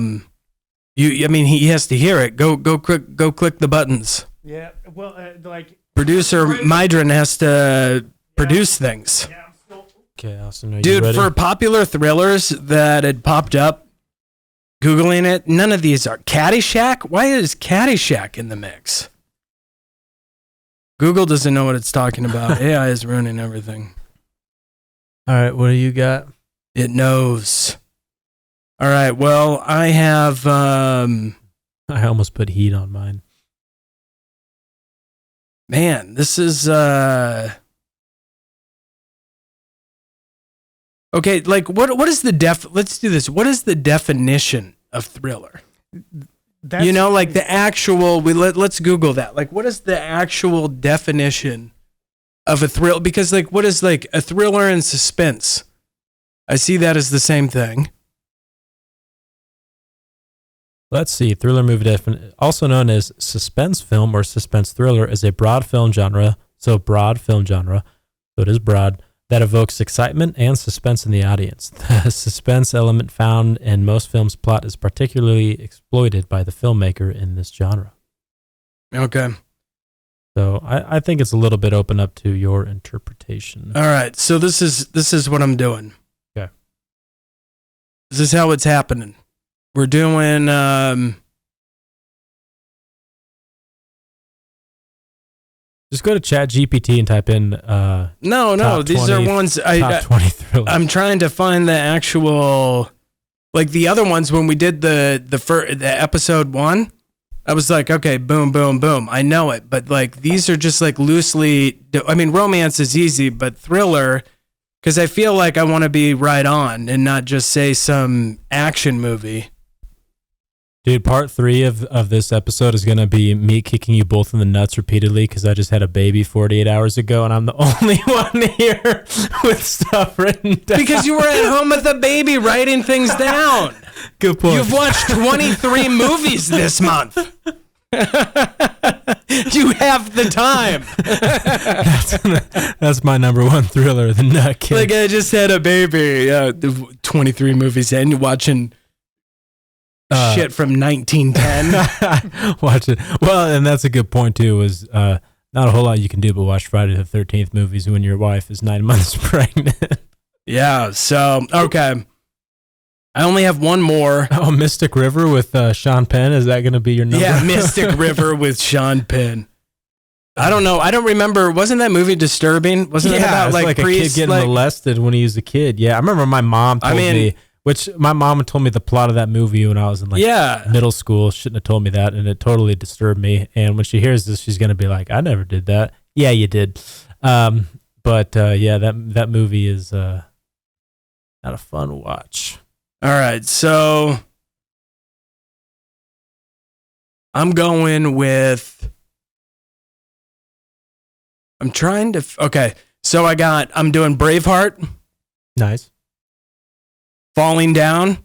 Speaker 1: mean, he has to hear it. Go click the buttons.
Speaker 2: Yeah. Well, like
Speaker 1: producer Myrddin has to produce things.
Speaker 2: Yeah, I'm still.
Speaker 3: Okay, Austin, are you
Speaker 1: Dude,
Speaker 3: ready?
Speaker 1: for popular thrillers that had popped up, Googling it, none of these are. Caddyshack? Why is Caddyshack in the mix? Google doesn't know what it's talking about. AI is ruining everything.
Speaker 3: All right, what do you got?
Speaker 1: It knows. All right, well, I have...
Speaker 3: I almost put Heat on mine.
Speaker 1: Man, this is... Okay, like, what is the let's do this. What is the definition of thriller?
Speaker 2: That's,
Speaker 1: like the actual, let's Google that. Like, what is the actual definition of a thrill? Because, like, what is, like, a thriller and suspense? I see that as the same thing.
Speaker 3: Let's see. Thriller movie definition, also known as suspense film or suspense thriller, is a broad film genre. So it is broad, that evokes excitement and suspense in the audience. The suspense element found in most films' plot is particularly exploited by the filmmaker in this genre.
Speaker 1: Okay.
Speaker 3: So I think it's a little bit open up to your interpretation.
Speaker 1: All right. So this is what I'm doing.
Speaker 3: Okay.
Speaker 1: This is how it's happening. We're doing
Speaker 3: Just go to ChatGPT and type in
Speaker 1: no,
Speaker 3: top
Speaker 1: these
Speaker 3: 20
Speaker 1: are ones
Speaker 3: top 20 thrillers.
Speaker 1: I'm trying to find the actual, like the other ones when we did the episode 1. I was like, okay, boom, boom, boom. I know it, but like these are just like loosely. I mean, romance is easy, but thriller, because I feel like I want to be right on and not just say some action movie.
Speaker 3: Dude, part 3 of this episode is going to be me kicking you both in the nuts repeatedly because I just had a baby 48 hours ago and I'm the only one here with stuff written down.
Speaker 1: Because you were at home with the baby writing things down.
Speaker 3: Good point.
Speaker 1: You've watched 23 movies this month. You have the time.
Speaker 3: That's my number one thriller, The Nut Kid.
Speaker 1: Like, I just had a baby. 23 movies in, you're watching shit from 1910.
Speaker 3: Watch it. Well, and that's a good point too, is not a whole lot you can do but watch Friday the 13th movies when your wife is 9 months pregnant.
Speaker 1: Yeah, so, okay. I only have one more.
Speaker 3: Oh, Mystic River with Sean Penn. Is that going to be your number?
Speaker 1: Yeah, Mystic River with Sean Penn. I don't know. I don't remember. Wasn't that movie disturbing? Wasn't it about like
Speaker 3: a
Speaker 1: priests,
Speaker 3: kid getting molested when he was a kid? Yeah, I remember my mom told me, which my mom told me the plot of that movie when I was in middle school. Shouldn't have told me that, and it totally disturbed me. And when she hears this, she's going to be like, I never did that. Yeah, you did. But that movie is not a fun watch.
Speaker 1: All right, so I'm going with. I'm trying to. Okay, so I'm doing Braveheart.
Speaker 3: Nice.
Speaker 1: Falling Down.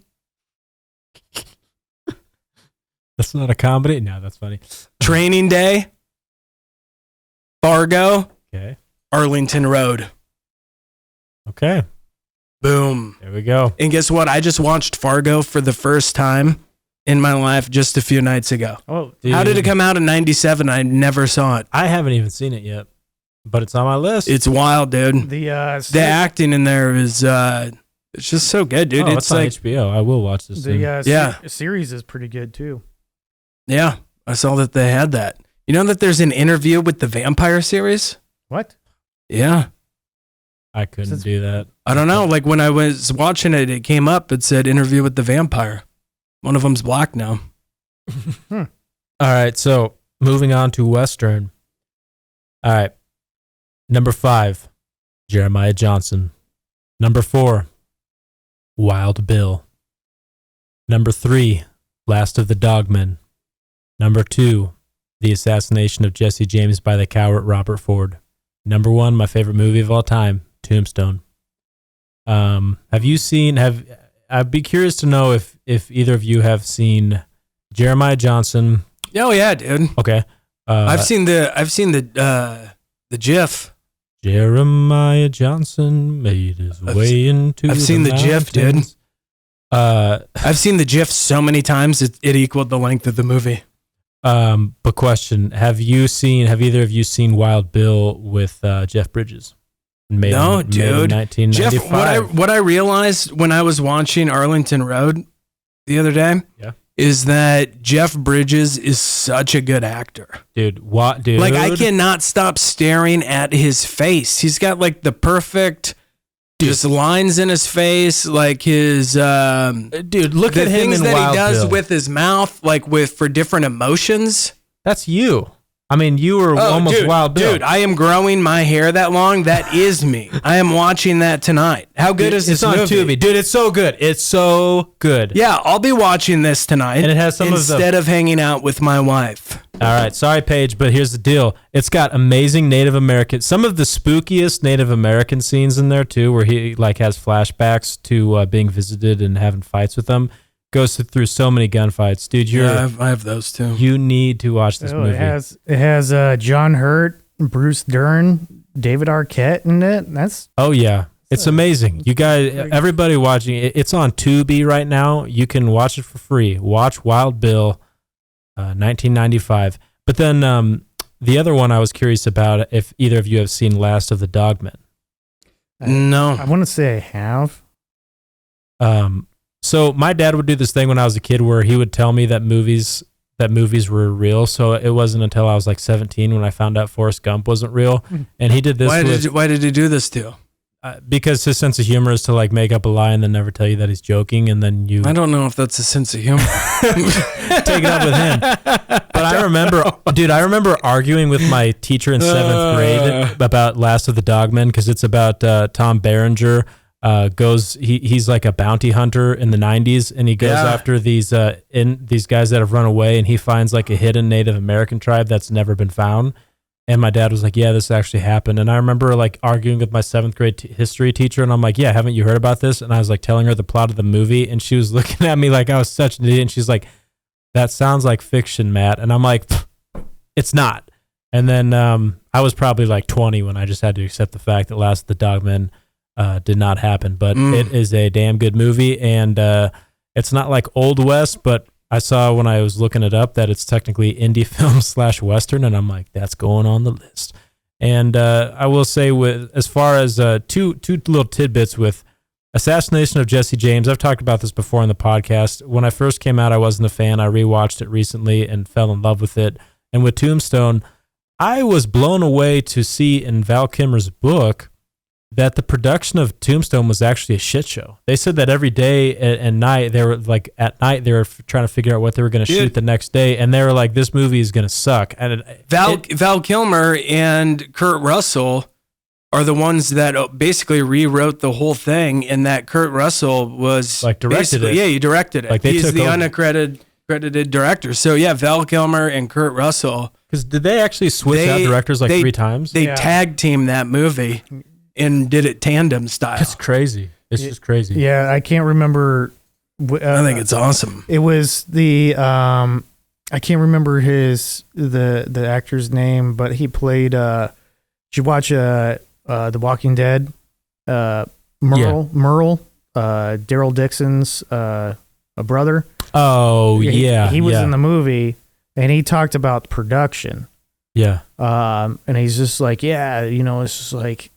Speaker 3: That's not a comedy? No, that's funny.
Speaker 1: Training Day. Fargo.
Speaker 3: Okay.
Speaker 1: Arlington Road.
Speaker 3: Okay.
Speaker 1: Boom.
Speaker 3: There we go.
Speaker 1: And guess what? I just watched Fargo for the first time in my life just a few nights ago.
Speaker 2: Oh,
Speaker 3: dude.
Speaker 1: How did it come out in 97? I never saw it.
Speaker 3: I haven't even seen it yet, but it's on my list.
Speaker 1: It's wild, dude.
Speaker 2: The
Speaker 1: acting in there is it's just so good, dude.
Speaker 3: It's on HBO. I will watch this soon.
Speaker 2: The series is pretty good too.
Speaker 1: Yeah, I saw that they had that. You know that there's an interview with the vampire series?
Speaker 2: What?
Speaker 1: Yeah.
Speaker 3: I couldn't do that.
Speaker 1: I don't know. Like when I was watching it, it came up. It said interview with the vampire. One of them's black now.
Speaker 3: All right. So moving on to Western. All right. Number 5, Jeremiah Johnson. Number 4, Wild Bill. Number 3, Last of the Dogmen. Number 2, The Assassination of Jesse James by the coward Robert Ford. Number 1, my favorite movie of all time, Tombstone. Have you seen? I'd be curious to know if either of you have seen Jeremiah Johnson.
Speaker 1: Oh yeah, dude.
Speaker 3: Okay.
Speaker 1: I've seen the GIF.
Speaker 3: Jeremiah Johnson made his way into.
Speaker 1: I've seen the GIF, dude. I've seen the GIF so many times it equaled the length of the movie.
Speaker 3: But question: Have either of you seen Wild Bill with Jeff Bridges?
Speaker 1: No, dude.
Speaker 3: 1995.
Speaker 1: Jeff, what I realized when I was watching Arlington Road the other day, is that Jeff Bridges is such a good actor.
Speaker 3: Dude, what, dude?
Speaker 1: Like, I cannot stop staring at his face. He's got like the perfect just lines in his face, like his
Speaker 3: dude, look at him
Speaker 1: things
Speaker 3: in
Speaker 1: that
Speaker 3: Wild
Speaker 1: he does
Speaker 3: Bill.
Speaker 1: with his mouth, like for different emotions.
Speaker 3: That's you. I mean, you were almost
Speaker 1: dude,
Speaker 3: Wild Bill.
Speaker 1: Dude, I am growing my hair that long. That is me. I am watching that tonight. How good is this movie?
Speaker 3: It's on Tubi. Dude, it's so good. It's so good.
Speaker 1: Yeah, I'll be watching this tonight.
Speaker 3: And it has some
Speaker 1: instead of hanging out with my wife.
Speaker 3: All right. Sorry, Paige, but here's the deal. It's got amazing Native American, some of the spookiest Native American scenes in there, too, where he like has flashbacks to being visited and having fights with them. Goes through so many gunfights, dude.
Speaker 1: I have those too.
Speaker 3: You need to watch this movie.
Speaker 2: It has John Hurt, Bruce Dern, David Arquette in it.
Speaker 3: It's amazing. You guys, everybody watching it, it's on Tubi right now. You can watch it for free. Watch Wild Bill, 1995. But then the other one I was curious about if either of you have seen Last of the Dogmen.
Speaker 1: No,
Speaker 2: I want to say I have.
Speaker 3: So my dad would do this thing when I was a kid where he would tell me that movies were real. So it wasn't until I was like 17 when I found out Forrest Gump wasn't real. And he did this.
Speaker 1: Why did he do this to you?
Speaker 3: Because his sense of humor is to like make up a lie and then never tell you that he's joking, and then you
Speaker 1: I don't know if that's a sense of humor.
Speaker 3: take it up with him. But I remember arguing with my teacher in 7th grade about Last of the Dogmen, because it's about Tom Berenger. He's like a bounty hunter in the 90s, and he goes after these guys that have run away, and he finds like a hidden Native American tribe that's never been found. And my dad was like, yeah, this actually happened. And I remember like arguing with my 7th grade history teacher, and I'm like, yeah, haven't you heard about this? And I was like telling her the plot of the movie, and she was looking at me like I was such an idiot, and she's like, that sounds like fiction, Matt. And I'm like, it's not. And then I was probably like 20 when I just had to accept the fact that Last of the Dogmen did not happen. But it is a damn good movie, and it's not like Old West, but I saw when I was looking it up that it's technically indie film / Western, and I'm like, that's going on the list. And I will say, with as far as two little tidbits with Assassination of Jesse James, I've talked about this before in the podcast. When I first came out, I wasn't a fan. I rewatched it recently and fell in love with it. And with Tombstone, I was blown away to see in Val Kilmer's book that the production of Tombstone was actually a shit show. They said that every day and night, they were like, at night, they were trying to figure out what they were going to shoot the next day. And they were like, this movie is going to suck. And
Speaker 1: Val Kilmer and Kurt Russell are the ones that basically rewrote the whole thing, and that Kurt Russell was
Speaker 3: like directed it.
Speaker 1: Yeah, he directed it.
Speaker 3: Like
Speaker 1: he's the unaccredited director. So yeah, Val Kilmer and Kurt Russell.
Speaker 3: Because did they actually switch out directors like 3 times?
Speaker 1: They tag teamed that movie and did it tandem style.
Speaker 3: It's crazy. It's just crazy.
Speaker 2: Yeah, I can't remember.
Speaker 1: I think it's awesome.
Speaker 2: It was the I can't remember the actor's name, but he played. Did you watch The Walking Dead? Merle, Daryl Dixon's a brother.
Speaker 3: Oh yeah,
Speaker 2: he was in the movie, and he talked about production.
Speaker 3: Yeah.
Speaker 2: And he's just like, it's just like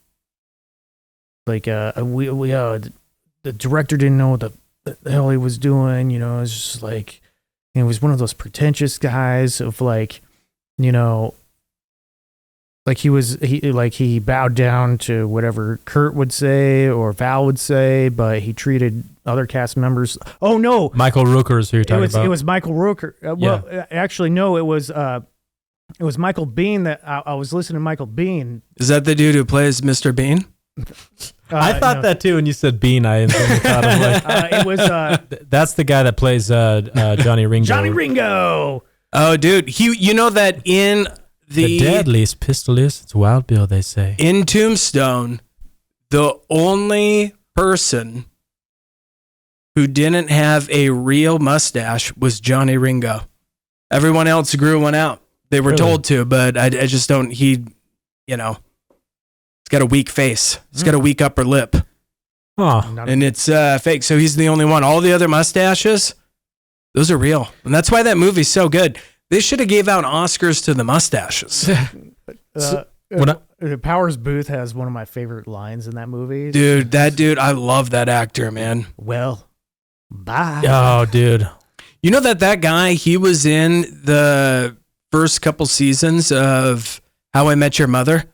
Speaker 2: the director didn't know what the hell he was doing. It's just like, he was one of those pretentious guys of like, like he bowed down to whatever Kurt would say or Val would say, but he treated other cast members. Oh no,
Speaker 3: Michael Rooker is who you're talking about.
Speaker 2: It was Michael Rooker. Well, actually, no, it was Michael Biehn. That I was listening to Michael Biehn.
Speaker 1: Is that the dude who plays Mr. Bean?
Speaker 3: I thought that too when you said Bean. I instantly thought of like
Speaker 2: it was.
Speaker 3: That's the guy that plays Johnny Ringo.
Speaker 2: Johnny Ringo.
Speaker 1: Oh, dude, that in
Speaker 3: the deadliest pistol is it's Wild Bill. They say
Speaker 1: in Tombstone, the only person who didn't have a real mustache was Johnny Ringo. Everyone else grew one out. They were told to, but I just don't. He, got a weak face. He's got a weak upper lip.
Speaker 3: Oh.
Speaker 1: And it's fake. So he's the only one. All the other mustaches, those are real. And that's why that movie's so good. They should have gave out Oscars to the mustaches.
Speaker 2: Powers Booth has one of my favorite lines in that movie.
Speaker 1: Dude, I love that actor, man.
Speaker 2: Well, bye.
Speaker 3: Oh, dude.
Speaker 1: You know that guy, he was in the first couple seasons of How I Met Your Mother?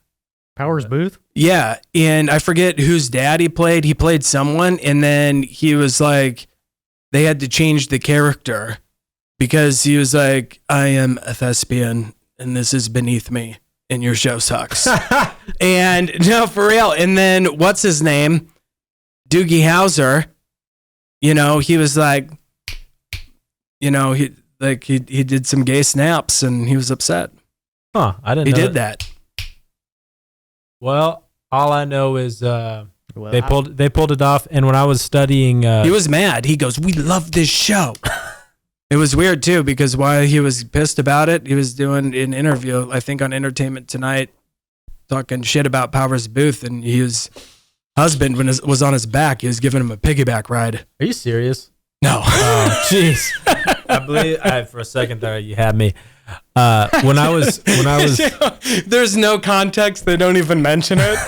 Speaker 2: Powers Booth?
Speaker 1: Yeah, and I forget whose dad he played. He played someone, and then he was like, they had to change the character because he was like, I am a thespian, and this is beneath me, and your show sucks. And no, for real. And then what's his name? Doogie Howser. He was like, he did some gay snaps, and he was upset.
Speaker 3: Huh? I didn't.
Speaker 1: He
Speaker 3: know
Speaker 1: did that.
Speaker 3: Well, all I know is they pulled it off. And when I was studying,
Speaker 1: he was mad. He goes, "We love this show." It was weird too because while he was pissed about it, he was doing an interview, I think on Entertainment Tonight, talking shit about Powers Booth, and his husband was on his back. He was giving him a piggyback ride.
Speaker 3: Are you serious?
Speaker 1: No.
Speaker 3: Oh, jeez. I believe for a second there you had me. When I was
Speaker 1: there's no context. They don't even mention it.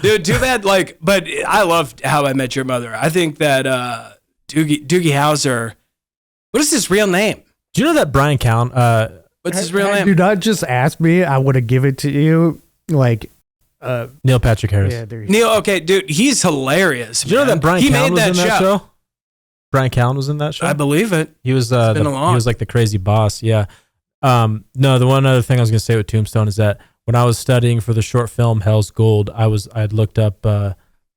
Speaker 1: Dude, do that but I loved How I Met Your Mother. I think that Doogie Howser. What is his real name?
Speaker 3: Do you know that Brian Callen?
Speaker 1: What's his real name?
Speaker 2: Do not just ask me. I would have given it to you. Like,
Speaker 3: Neil Patrick Harris.
Speaker 2: yeah, there you
Speaker 1: Neil. Okay, dude, he's hilarious.
Speaker 3: Did you know
Speaker 1: man.
Speaker 3: that Brian
Speaker 1: he
Speaker 3: Callen
Speaker 1: made
Speaker 3: was in that show? Brian Callen was in that show.
Speaker 1: I believe it.
Speaker 3: He was
Speaker 1: been
Speaker 3: he
Speaker 1: along.
Speaker 3: was like the crazy boss. Yeah. No, the one other thing I was gonna say with Tombstone is that when I was studying for the short film Hell's Gold, I'd looked up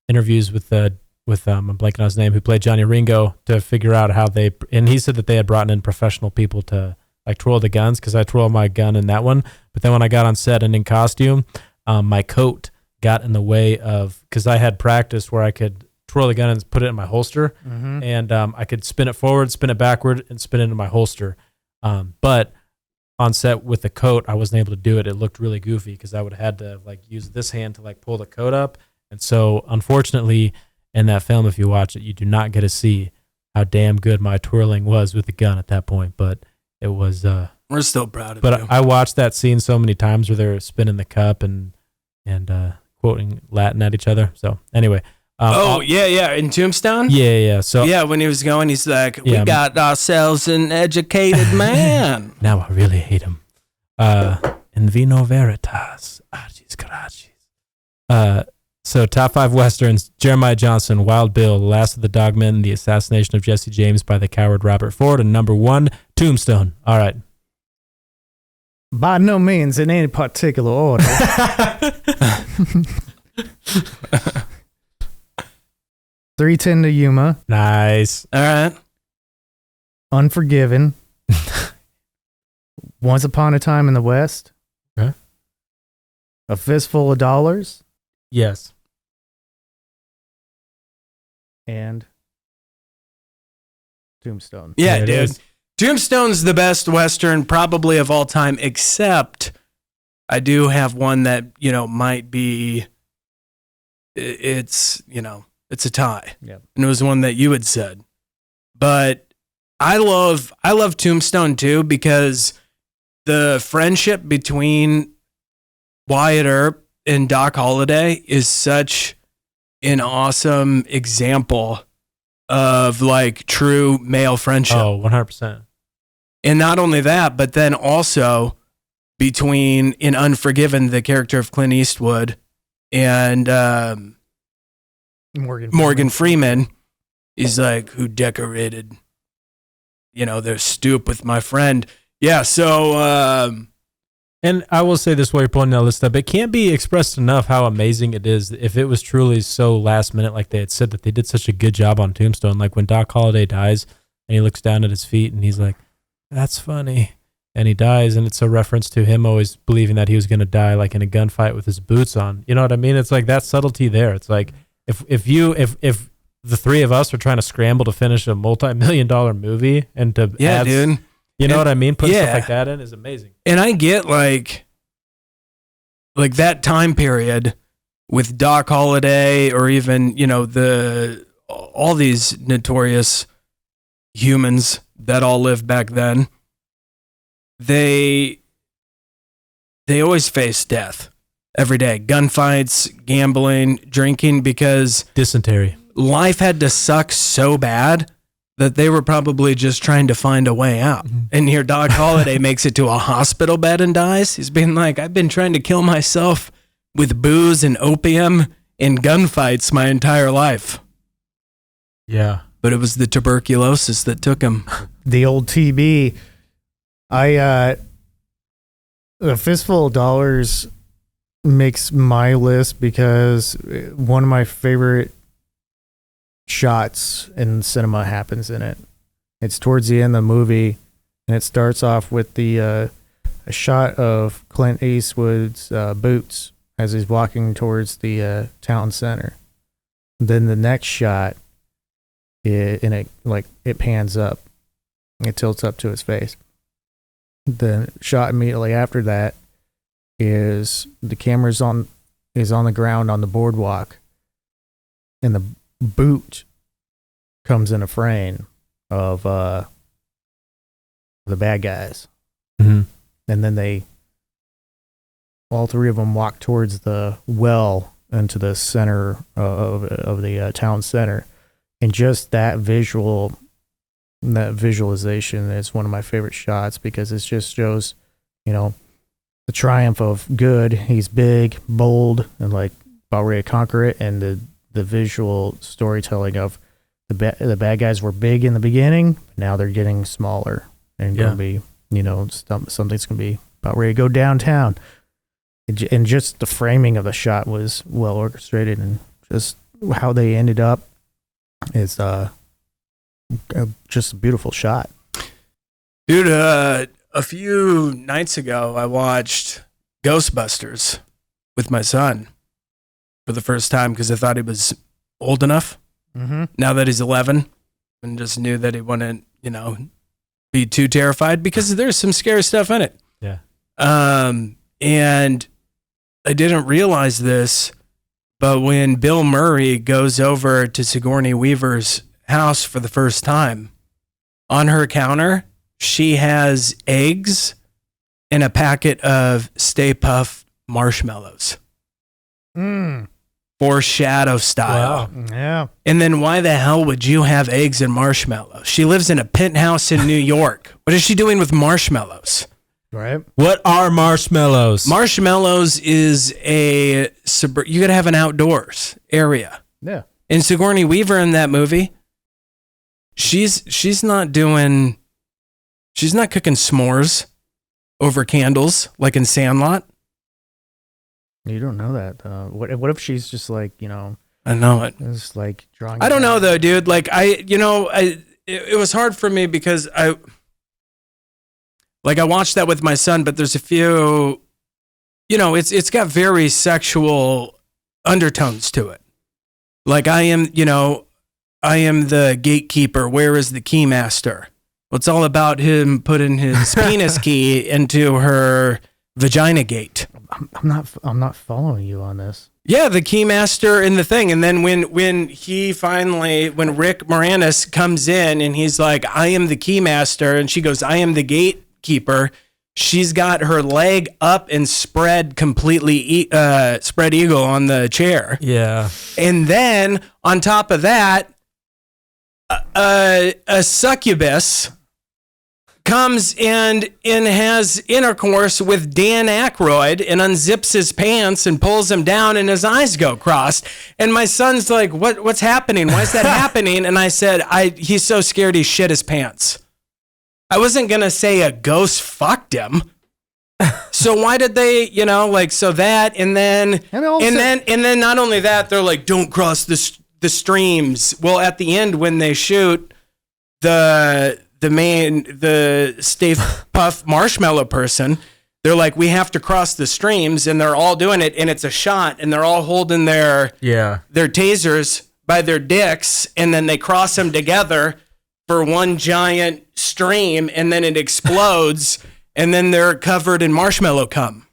Speaker 3: interviews with I'm blanking on his name, who played Johnny Ringo, to figure out how and he said that they had brought in professional people to like twirl the guns, because I twirl my gun in that one. But then when I got on set and in costume, my coat got in the way of, because I had practice where I could twirl the gun and put it in my holster, and I could spin it forward, spin it backward, and spin it into my holster. But on set with the coat, I wasn't able to do it. It looked really goofy because I would have had to like use this hand to like pull the coat up. And so unfortunately in that film, if you watch it, you do not get to see how damn good my twirling was with the gun at that point. But it was,
Speaker 1: we're still proud of
Speaker 3: but
Speaker 1: you.
Speaker 3: I watched that scene so many times where they're spinning the cup and quoting Latin at each other. So anyway.
Speaker 1: Yeah. In Tombstone?
Speaker 3: Yeah. So
Speaker 1: yeah, when he was going, he's like, we
Speaker 3: Yeah.
Speaker 1: got ourselves an educated man.
Speaker 3: now I really hate him. In vino veritas, archis carachis. So top 5 Westerns: Jeremiah Johnson, Wild Bill, The Last of the Dogmen, The Assassination of Jesse James by the Coward Robert Ford, and number 1, Tombstone. All right.
Speaker 2: By no means in any particular order. 310 to Yuma,
Speaker 3: Nice.
Speaker 1: All right.
Speaker 2: Unforgiven, Once Upon a Time in the West,
Speaker 3: Okay.
Speaker 2: A Fistful of Dollars,
Speaker 3: Yes.
Speaker 2: and Tombstone.
Speaker 1: Yeah,
Speaker 3: There it
Speaker 1: dude.
Speaker 3: is.
Speaker 1: Tombstone's the best Western probably of all time, except I do have one that, might be, it's a tie.
Speaker 2: Yep.
Speaker 1: And it was one that you had said. But I love Tombstone too, because the friendship between Wyatt Earp and Doc Holliday is such an awesome example of like true male friendship.
Speaker 3: Oh, 100%.
Speaker 1: And not only that, but then also between in Unforgiven, the character of Clint Eastwood and Morgan Freeman. He's like, who decorated, their stoop with my friend. Yeah. So,
Speaker 3: And I will say this while you're pulling that list up, it can't be expressed enough how amazing it is if it was truly so last minute, like they had said, that they did such a good job on Tombstone. Like when Doc Holliday dies and he looks down at his feet and he's like, that's funny. And he dies, and it's a reference to him always believing that he was going to die like in a gunfight with his boots on. You know what I mean? It's like that subtlety there. It's like if the three of us are trying to scramble to finish a multi-million-dollar movie and to add,
Speaker 1: dude.
Speaker 3: you know what I mean? Put
Speaker 1: yeah.
Speaker 3: stuff like that in is amazing.
Speaker 1: And I get like that time period with Doc Holliday, or even, all these notorious humans that all lived back then. They always face death every day. Gunfights, gambling, drinking, because
Speaker 3: Dysentery.
Speaker 1: life had to suck so bad that they were probably just trying to find a way out. And here Doc Holliday makes it to a hospital bed and dies. He's been like, I've been trying to kill myself with booze and opium and gunfights my entire life.
Speaker 3: Yeah.
Speaker 1: But it was the tuberculosis that took him.
Speaker 2: The old TB. A Fistful of Dollars makes my list because one of my favorite shots in cinema happens in it. It's towards the end of the movie, and it starts off with a shot of Clint Eastwood's boots as he's walking towards the town center. Then the next shot, it pans up. It tilts up to his face. The shot immediately after that is the camera's on the ground on the boardwalk, and the boot comes in a frame of the bad guys.
Speaker 3: Mm-hmm.
Speaker 2: And then all three of them walk towards the well into the center of the town center. And just that visualization is one of my favorite shots because it just shows, the triumph of good. He's big, bold, and like about ready to conquer it. And the visual storytelling of the bad guys were big in the beginning, but now they're getting smaller and going to be, something's going to be about ready to go downtown. And just the framing of the shot was well orchestrated, and just how they ended up is just a beautiful shot.
Speaker 1: Dude, a few nights ago, I watched Ghostbusters with my son for the first time because I thought he was old enough. Mm-hmm. Now that he's 11, and just knew that he wouldn't, be too terrified because there's some scary stuff in it.
Speaker 3: Yeah.
Speaker 1: And I didn't realize this, but when Bill Murray goes over to Sigourney Weaver's house for the first time, on her counter, she has eggs and a packet of Stay Puft marshmallows. Foreshadow style.
Speaker 2: Wow. Yeah.
Speaker 1: And then why the hell would you have eggs and marshmallows? She lives in a penthouse in New York. What is she doing with marshmallows?
Speaker 2: Right.
Speaker 3: What are marshmallows?
Speaker 1: Marshmallows is you gotta have an outdoors area.
Speaker 2: Yeah.
Speaker 1: And Sigourney Weaver in that movie, she's not cooking s'mores over candles like in Sandlot.
Speaker 2: You don't know that. What if she's just like,
Speaker 1: I know it.
Speaker 2: It's like drawing.
Speaker 1: I don't know though, dude. Like it was hard for me because I watched that with my son, but there's a few, it's got very sexual undertones to it. Like I am the gatekeeper. Where is the keymaster? Well, it's all about him putting his penis key into her vagina gate.
Speaker 2: I'm not following you on this.
Speaker 1: Yeah, the keymaster in the thing. And then when Rick Moranis comes in and he's like, I am the keymaster, and she goes, I am the gatekeeper, she's got her leg up and spread completely, spread eagle on the chair.
Speaker 3: Yeah.
Speaker 1: And then on top of that, a succubus comes and has intercourse with Dan Aykroyd and unzips his pants and pulls him down, and his eyes go crossed. And my son's like, what's happening? Why is that happening? And I said, he's so scared he shit his pants. I wasn't going to say a ghost fucked him. So why did they, so that, and then not only that, they're like, don't cross the streams. Well, at the end, when they shoot the Stay Puft marshmallow person, they're like, we have to cross the streams, and they're all doing it, and it's a shot, and they're all holding their tasers by their dicks, and then they cross them together for one giant stream, and then it explodes, and then they're covered in marshmallow cum.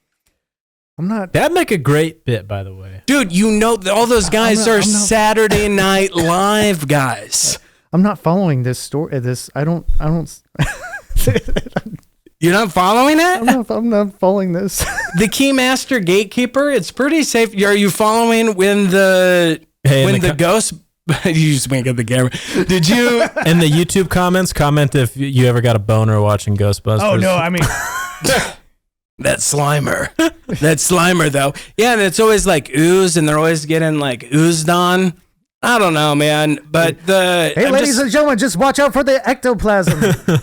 Speaker 3: That'd make a great bit, by the way.
Speaker 1: Dude, all those guys are Saturday Night Live guys.
Speaker 2: I'm not following this story. I don't.
Speaker 1: You're not following it?
Speaker 2: I'm not following this.
Speaker 1: The Keymaster Gatekeeper, it's pretty safe. Are you following when the ghost... You just wink at the camera. Did you...
Speaker 3: In the YouTube comment if you ever got a boner watching Ghostbusters.
Speaker 2: Oh, no, I mean...
Speaker 1: That Slimer, though. Yeah, and it's always like ooze, and they're always getting like oozed on. I don't know, man, but
Speaker 2: ladies and gentlemen, just watch out for the ectoplasm.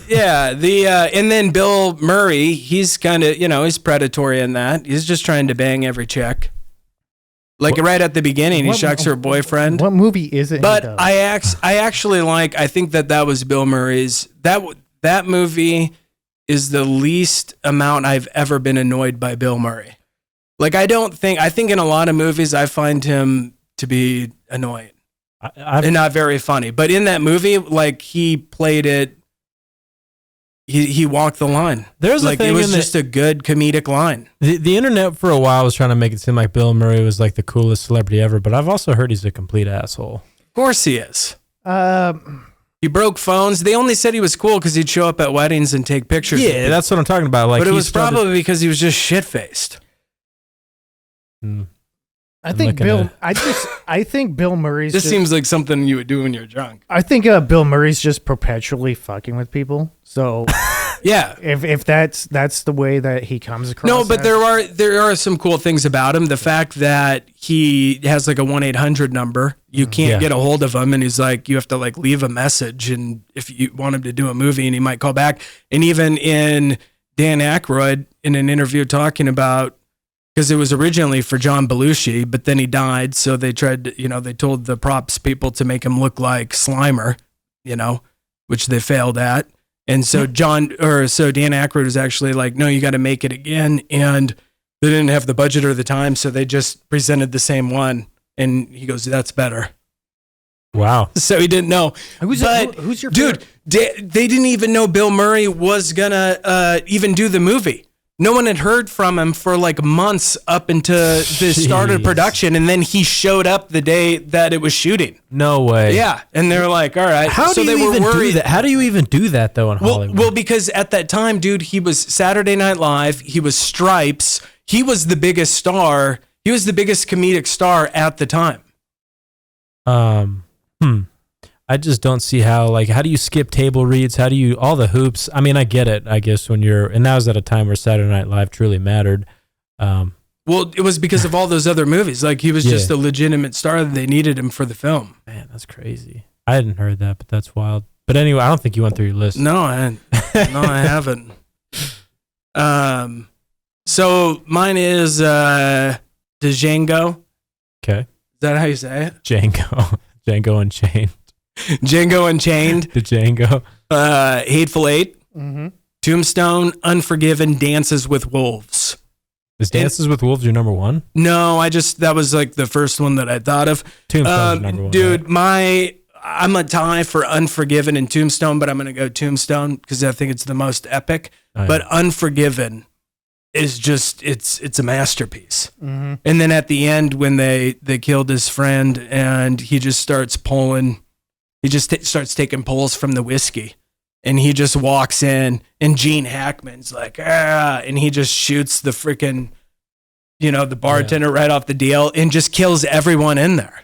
Speaker 1: Yeah, and then Bill Murray, he's kind of, he's predatory in that. He's just trying to bang every chick. Like right at the beginning, he shocks her boyfriend.
Speaker 2: What movie is it?
Speaker 1: But I actually I think that was Bill Murray's. That movie is the least amount I've ever been annoyed by Bill Murray. Like I think in a lot of movies I find him to be annoying. And not very funny. But in that movie, like he played it, he walked the line.
Speaker 3: There's like,
Speaker 1: it was just a good comedic line.
Speaker 3: The internet for a while was trying to make it seem like Bill Murray was like the coolest celebrity ever, but I've also heard he's a complete asshole.
Speaker 1: Of course he is. He broke phones. They only said he was cool because he'd show up at weddings and take pictures.
Speaker 3: Yeah, that's what I'm talking about. Like,
Speaker 1: but it was probably because he was just shit-faced.
Speaker 2: I think Bill Murray's.
Speaker 1: This seems like something you would do when you're drunk.
Speaker 2: I think Bill Murray's just perpetually fucking with people. So
Speaker 1: yeah,
Speaker 2: if that's the way that he comes across.
Speaker 1: No, but there are some cool things about him. The fact that he has like a 1-800 number, you can't get a hold of him, and he's like, you have to like leave a message, and if you want him to do a movie, and he might call back. And even in Dan Aykroyd in an interview talking about. Because it was originally for John Belushi, but then he died. So they tried to, they told the props people to make him look like Slimer, which they failed at. And so Dan Aykroyd was actually like, no, you got to make it again. And they didn't have the budget or the time. So they just presented the same one. And he goes, that's better.
Speaker 3: Wow.
Speaker 1: So he didn't know.
Speaker 2: Who's your
Speaker 1: dude? They didn't even know Bill Murray was going to even do the movie. No one had heard from him for like months up into the start of production, and then he showed up the day that it was shooting.
Speaker 3: No way.
Speaker 1: Yeah, and they're like, "All right."
Speaker 3: How do you even do that? How do you even do that though in Hollywood?
Speaker 1: Well, because at that time, dude, he was Saturday Night Live. He was Stripes. He was the biggest star. He was the biggest comedic star at the time.
Speaker 3: I just don't see how do you skip table reads? How do you, all the hoops? I mean, I get it, I guess, and that was at a time where Saturday Night Live truly mattered.
Speaker 1: Well, it was because of all those other movies. Like, he was just a legitimate star that they needed him for the film.
Speaker 3: Man, that's crazy. I hadn't heard that, but that's wild. But anyway, I don't think you went through your list.
Speaker 1: No, I haven't. So mine is Django.
Speaker 3: Okay.
Speaker 1: Is that how you say it?
Speaker 3: Django Unchained.
Speaker 1: Django Unchained.
Speaker 3: The Django.
Speaker 1: Hateful Eight.
Speaker 2: Mm-hmm.
Speaker 1: Tombstone, Unforgiven, Dances with Wolves.
Speaker 3: Is Dances with Wolves your number one?
Speaker 1: No, that was like the first one that I thought of.
Speaker 3: Tombstone's number one.
Speaker 1: Dude, I'm a tie for Unforgiven and Tombstone, but I'm going to go Tombstone because I think it's the most epic. Oh, yeah. But Unforgiven is just, it's a masterpiece.
Speaker 2: Mm-hmm.
Speaker 1: And then at the end when they killed his friend and he just starts starts taking pulls from the whiskey. And he just walks in, and Gene Hackman's like, and he just shoots the freaking, the bartender right off the deal and just kills everyone in there.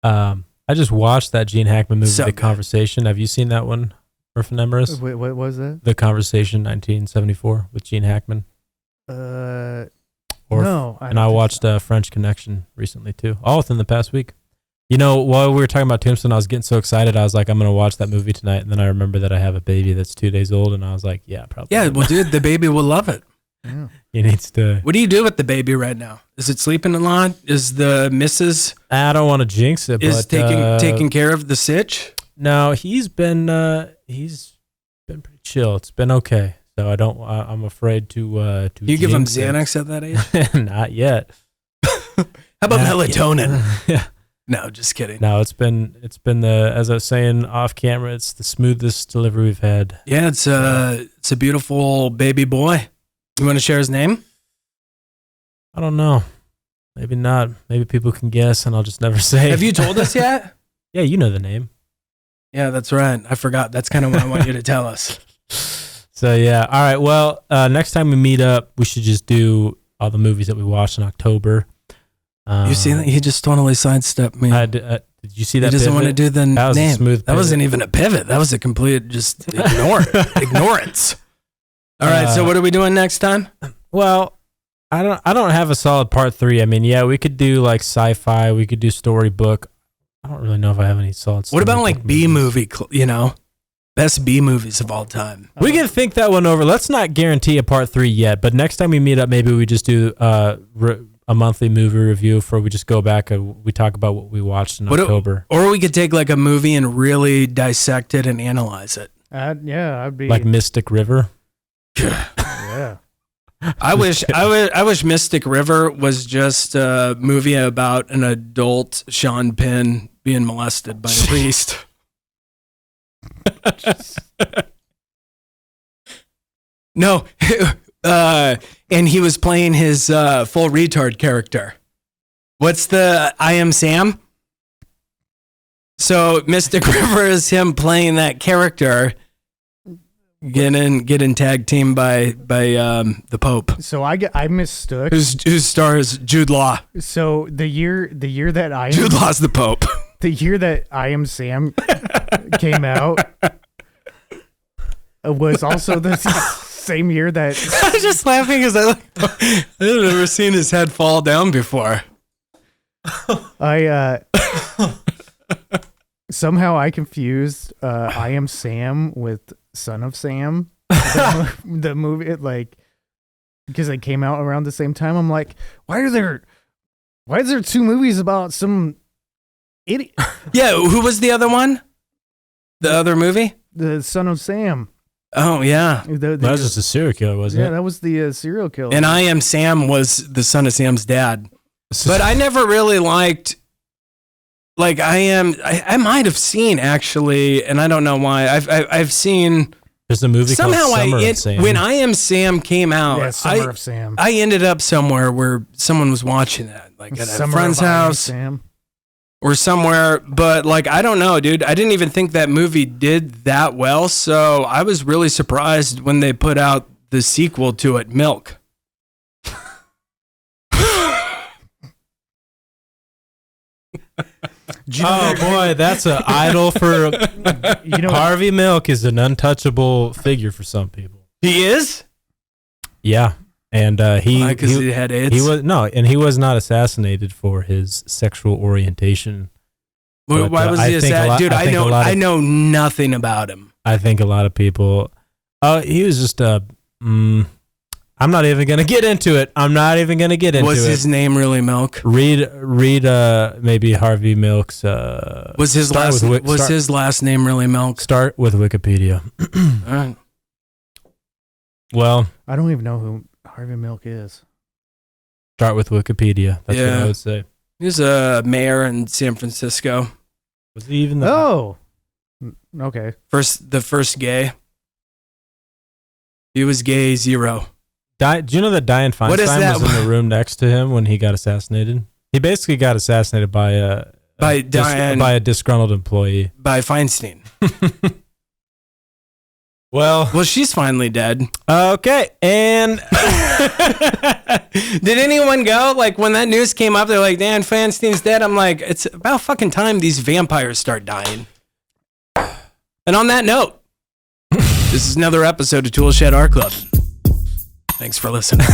Speaker 3: I just watched that Gene Hackman movie,
Speaker 1: So
Speaker 3: The
Speaker 1: good.
Speaker 3: Conversation. Have you seen that one, Orphan Emerus?
Speaker 2: Wait, what was that?
Speaker 3: The Conversation, 1974, with Gene Hackman.
Speaker 2: No.
Speaker 3: And I watched French Connection recently, too. All within the past week. While we were talking about Tombstone, I was getting so excited. I was like, I'm going to watch that movie tonight. And then I remember that I have a baby that's 2 days old. And I was like, yeah, probably.
Speaker 1: Yeah, well, dude, the baby will love it.
Speaker 2: Yeah.
Speaker 3: He needs to.
Speaker 1: What do you do with the baby right now? Is it sleeping a lot? Is the missus
Speaker 3: I don't want to jinx it, but
Speaker 1: taking care of the sitch?
Speaker 3: No, he's been pretty chill. It's been okay. So I'm afraid to
Speaker 1: Do you give him
Speaker 3: jinx it.
Speaker 1: Xanax at that age?
Speaker 3: Not yet.
Speaker 1: How about melatonin?
Speaker 3: Yeah.
Speaker 1: No, just kidding.
Speaker 3: No, it's been as I was saying off camera, it's the smoothest delivery we've had.
Speaker 1: Yeah, it's a beautiful baby boy. You want to share his name?
Speaker 3: I don't know. Maybe not. Maybe people can guess, and I'll just never say.
Speaker 1: Have you told us yet?
Speaker 3: Yeah, you know the name.
Speaker 1: Yeah, that's right. I forgot. That's kind of what I want you to tell us.
Speaker 3: So yeah, all right. Well, next time we meet up, we should just do all the movies that we watched in October.
Speaker 1: You see that? He just totally sidestepped me.
Speaker 3: Did you see that?
Speaker 1: He doesn't
Speaker 3: pivot?
Speaker 1: want to do the
Speaker 3: That was
Speaker 1: name.
Speaker 3: a smooth
Speaker 1: That wasn't
Speaker 3: pivot.
Speaker 1: even a pivot. That was a complete ignorance. All right. So what are we doing next time?
Speaker 3: Well, I don't have a solid part 3. I mean, yeah, we could do like sci-fi. We could do storybook. I don't really know if I have any solid.
Speaker 1: What about like
Speaker 3: storybook
Speaker 1: B
Speaker 3: movies.
Speaker 1: movie? Best B movies of all time.
Speaker 3: We can think that one over. Let's not guarantee a part 3 yet, but next time we meet up, maybe we just do a monthly movie review for we just go back and we talk about what we watched in October.
Speaker 1: Or we could take like a movie and really dissect it and analyze it.
Speaker 2: I'd be
Speaker 3: Like Mystic River.
Speaker 2: yeah.
Speaker 1: I wish Mystic River was just a movie about an adult Sean Penn being molested by a priest. No, and he was playing his full retard character. What's the I Am Sam? So Mystic River is him playing that character getting tag teamed by the Pope,
Speaker 2: So I mistook.
Speaker 1: who stars Jude Law.
Speaker 2: So the year that
Speaker 1: Jude Law's the Pope.
Speaker 2: the year that I Am Sam came out was also the same year that
Speaker 1: I was just laughing because I've never seen his head fall down before.
Speaker 2: I somehow I confused I Am Sam with Son of Sam, the movie, because it came out around the same time. I'm like, why is there two movies about some idiot?
Speaker 1: Yeah, who was the other one? The other movie?
Speaker 2: The Son of Sam.
Speaker 1: Oh yeah,
Speaker 3: That was just a serial killer, wasn't
Speaker 2: yeah,
Speaker 3: it?
Speaker 2: that was the serial killer.
Speaker 1: and I Am Sam was the Son of Sam's dad. But I never really liked. Like I might have seen actually, and I don't know why. I've seen.
Speaker 3: There's a movie
Speaker 1: Somehow
Speaker 3: called Summer of Sam.
Speaker 1: when I Am Sam came out,
Speaker 2: yeah, Summer of Sam.
Speaker 1: I ended up somewhere where someone was watching that, like at a
Speaker 2: Summer
Speaker 1: friend's
Speaker 2: of I Am
Speaker 1: house
Speaker 2: Sam.
Speaker 1: or somewhere. But like, I don't know, dude. I didn't even think that movie did that well. So I was really surprised when they put out the sequel to it, Milk.
Speaker 3: Oh boy, that's an idol for Harvey Milk is an untouchable figure for some people.
Speaker 1: He is?
Speaker 3: Yeah, and
Speaker 1: Because he had AIDS?
Speaker 3: he was not assassinated for his sexual orientation.
Speaker 1: Why
Speaker 3: But,
Speaker 1: was
Speaker 3: I
Speaker 1: he
Speaker 3: think a
Speaker 1: assassinated?
Speaker 3: lot-
Speaker 1: Dude,
Speaker 3: I think a lot of-
Speaker 1: I know nothing about him.
Speaker 3: I think a lot of people. He was just I'm not even gonna get into it.
Speaker 1: Was his name really Milk?
Speaker 3: Read maybe Harvey Milk's.
Speaker 1: Was his last name really Milk?
Speaker 3: Start with Wikipedia.
Speaker 1: All right.
Speaker 3: Well,
Speaker 2: I don't even know who Harvey Milk is.
Speaker 3: start with Wikipedia. That's what
Speaker 1: Yeah.
Speaker 3: I would say.
Speaker 1: He was a mayor in San Francisco.
Speaker 3: Was he even the?
Speaker 2: Oh, okay.
Speaker 1: The first gay. He was gay 0.
Speaker 3: Do you know that Dianne
Speaker 1: What is
Speaker 3: Feinstein
Speaker 1: that?
Speaker 3: was in the room next to him when he got assassinated? He basically got assassinated by
Speaker 1: By Dianne.
Speaker 3: by a disgruntled employee.
Speaker 1: By Feinstein.
Speaker 3: Well,
Speaker 1: She's finally dead.
Speaker 3: okay, and
Speaker 1: Did anyone go? Like, when that news came up, they're like, Dan Feinstein's dead. I'm like, it's about fucking time these vampires start dying. And on that note, this is another episode of ToolShed Art Club. Thanks for listening.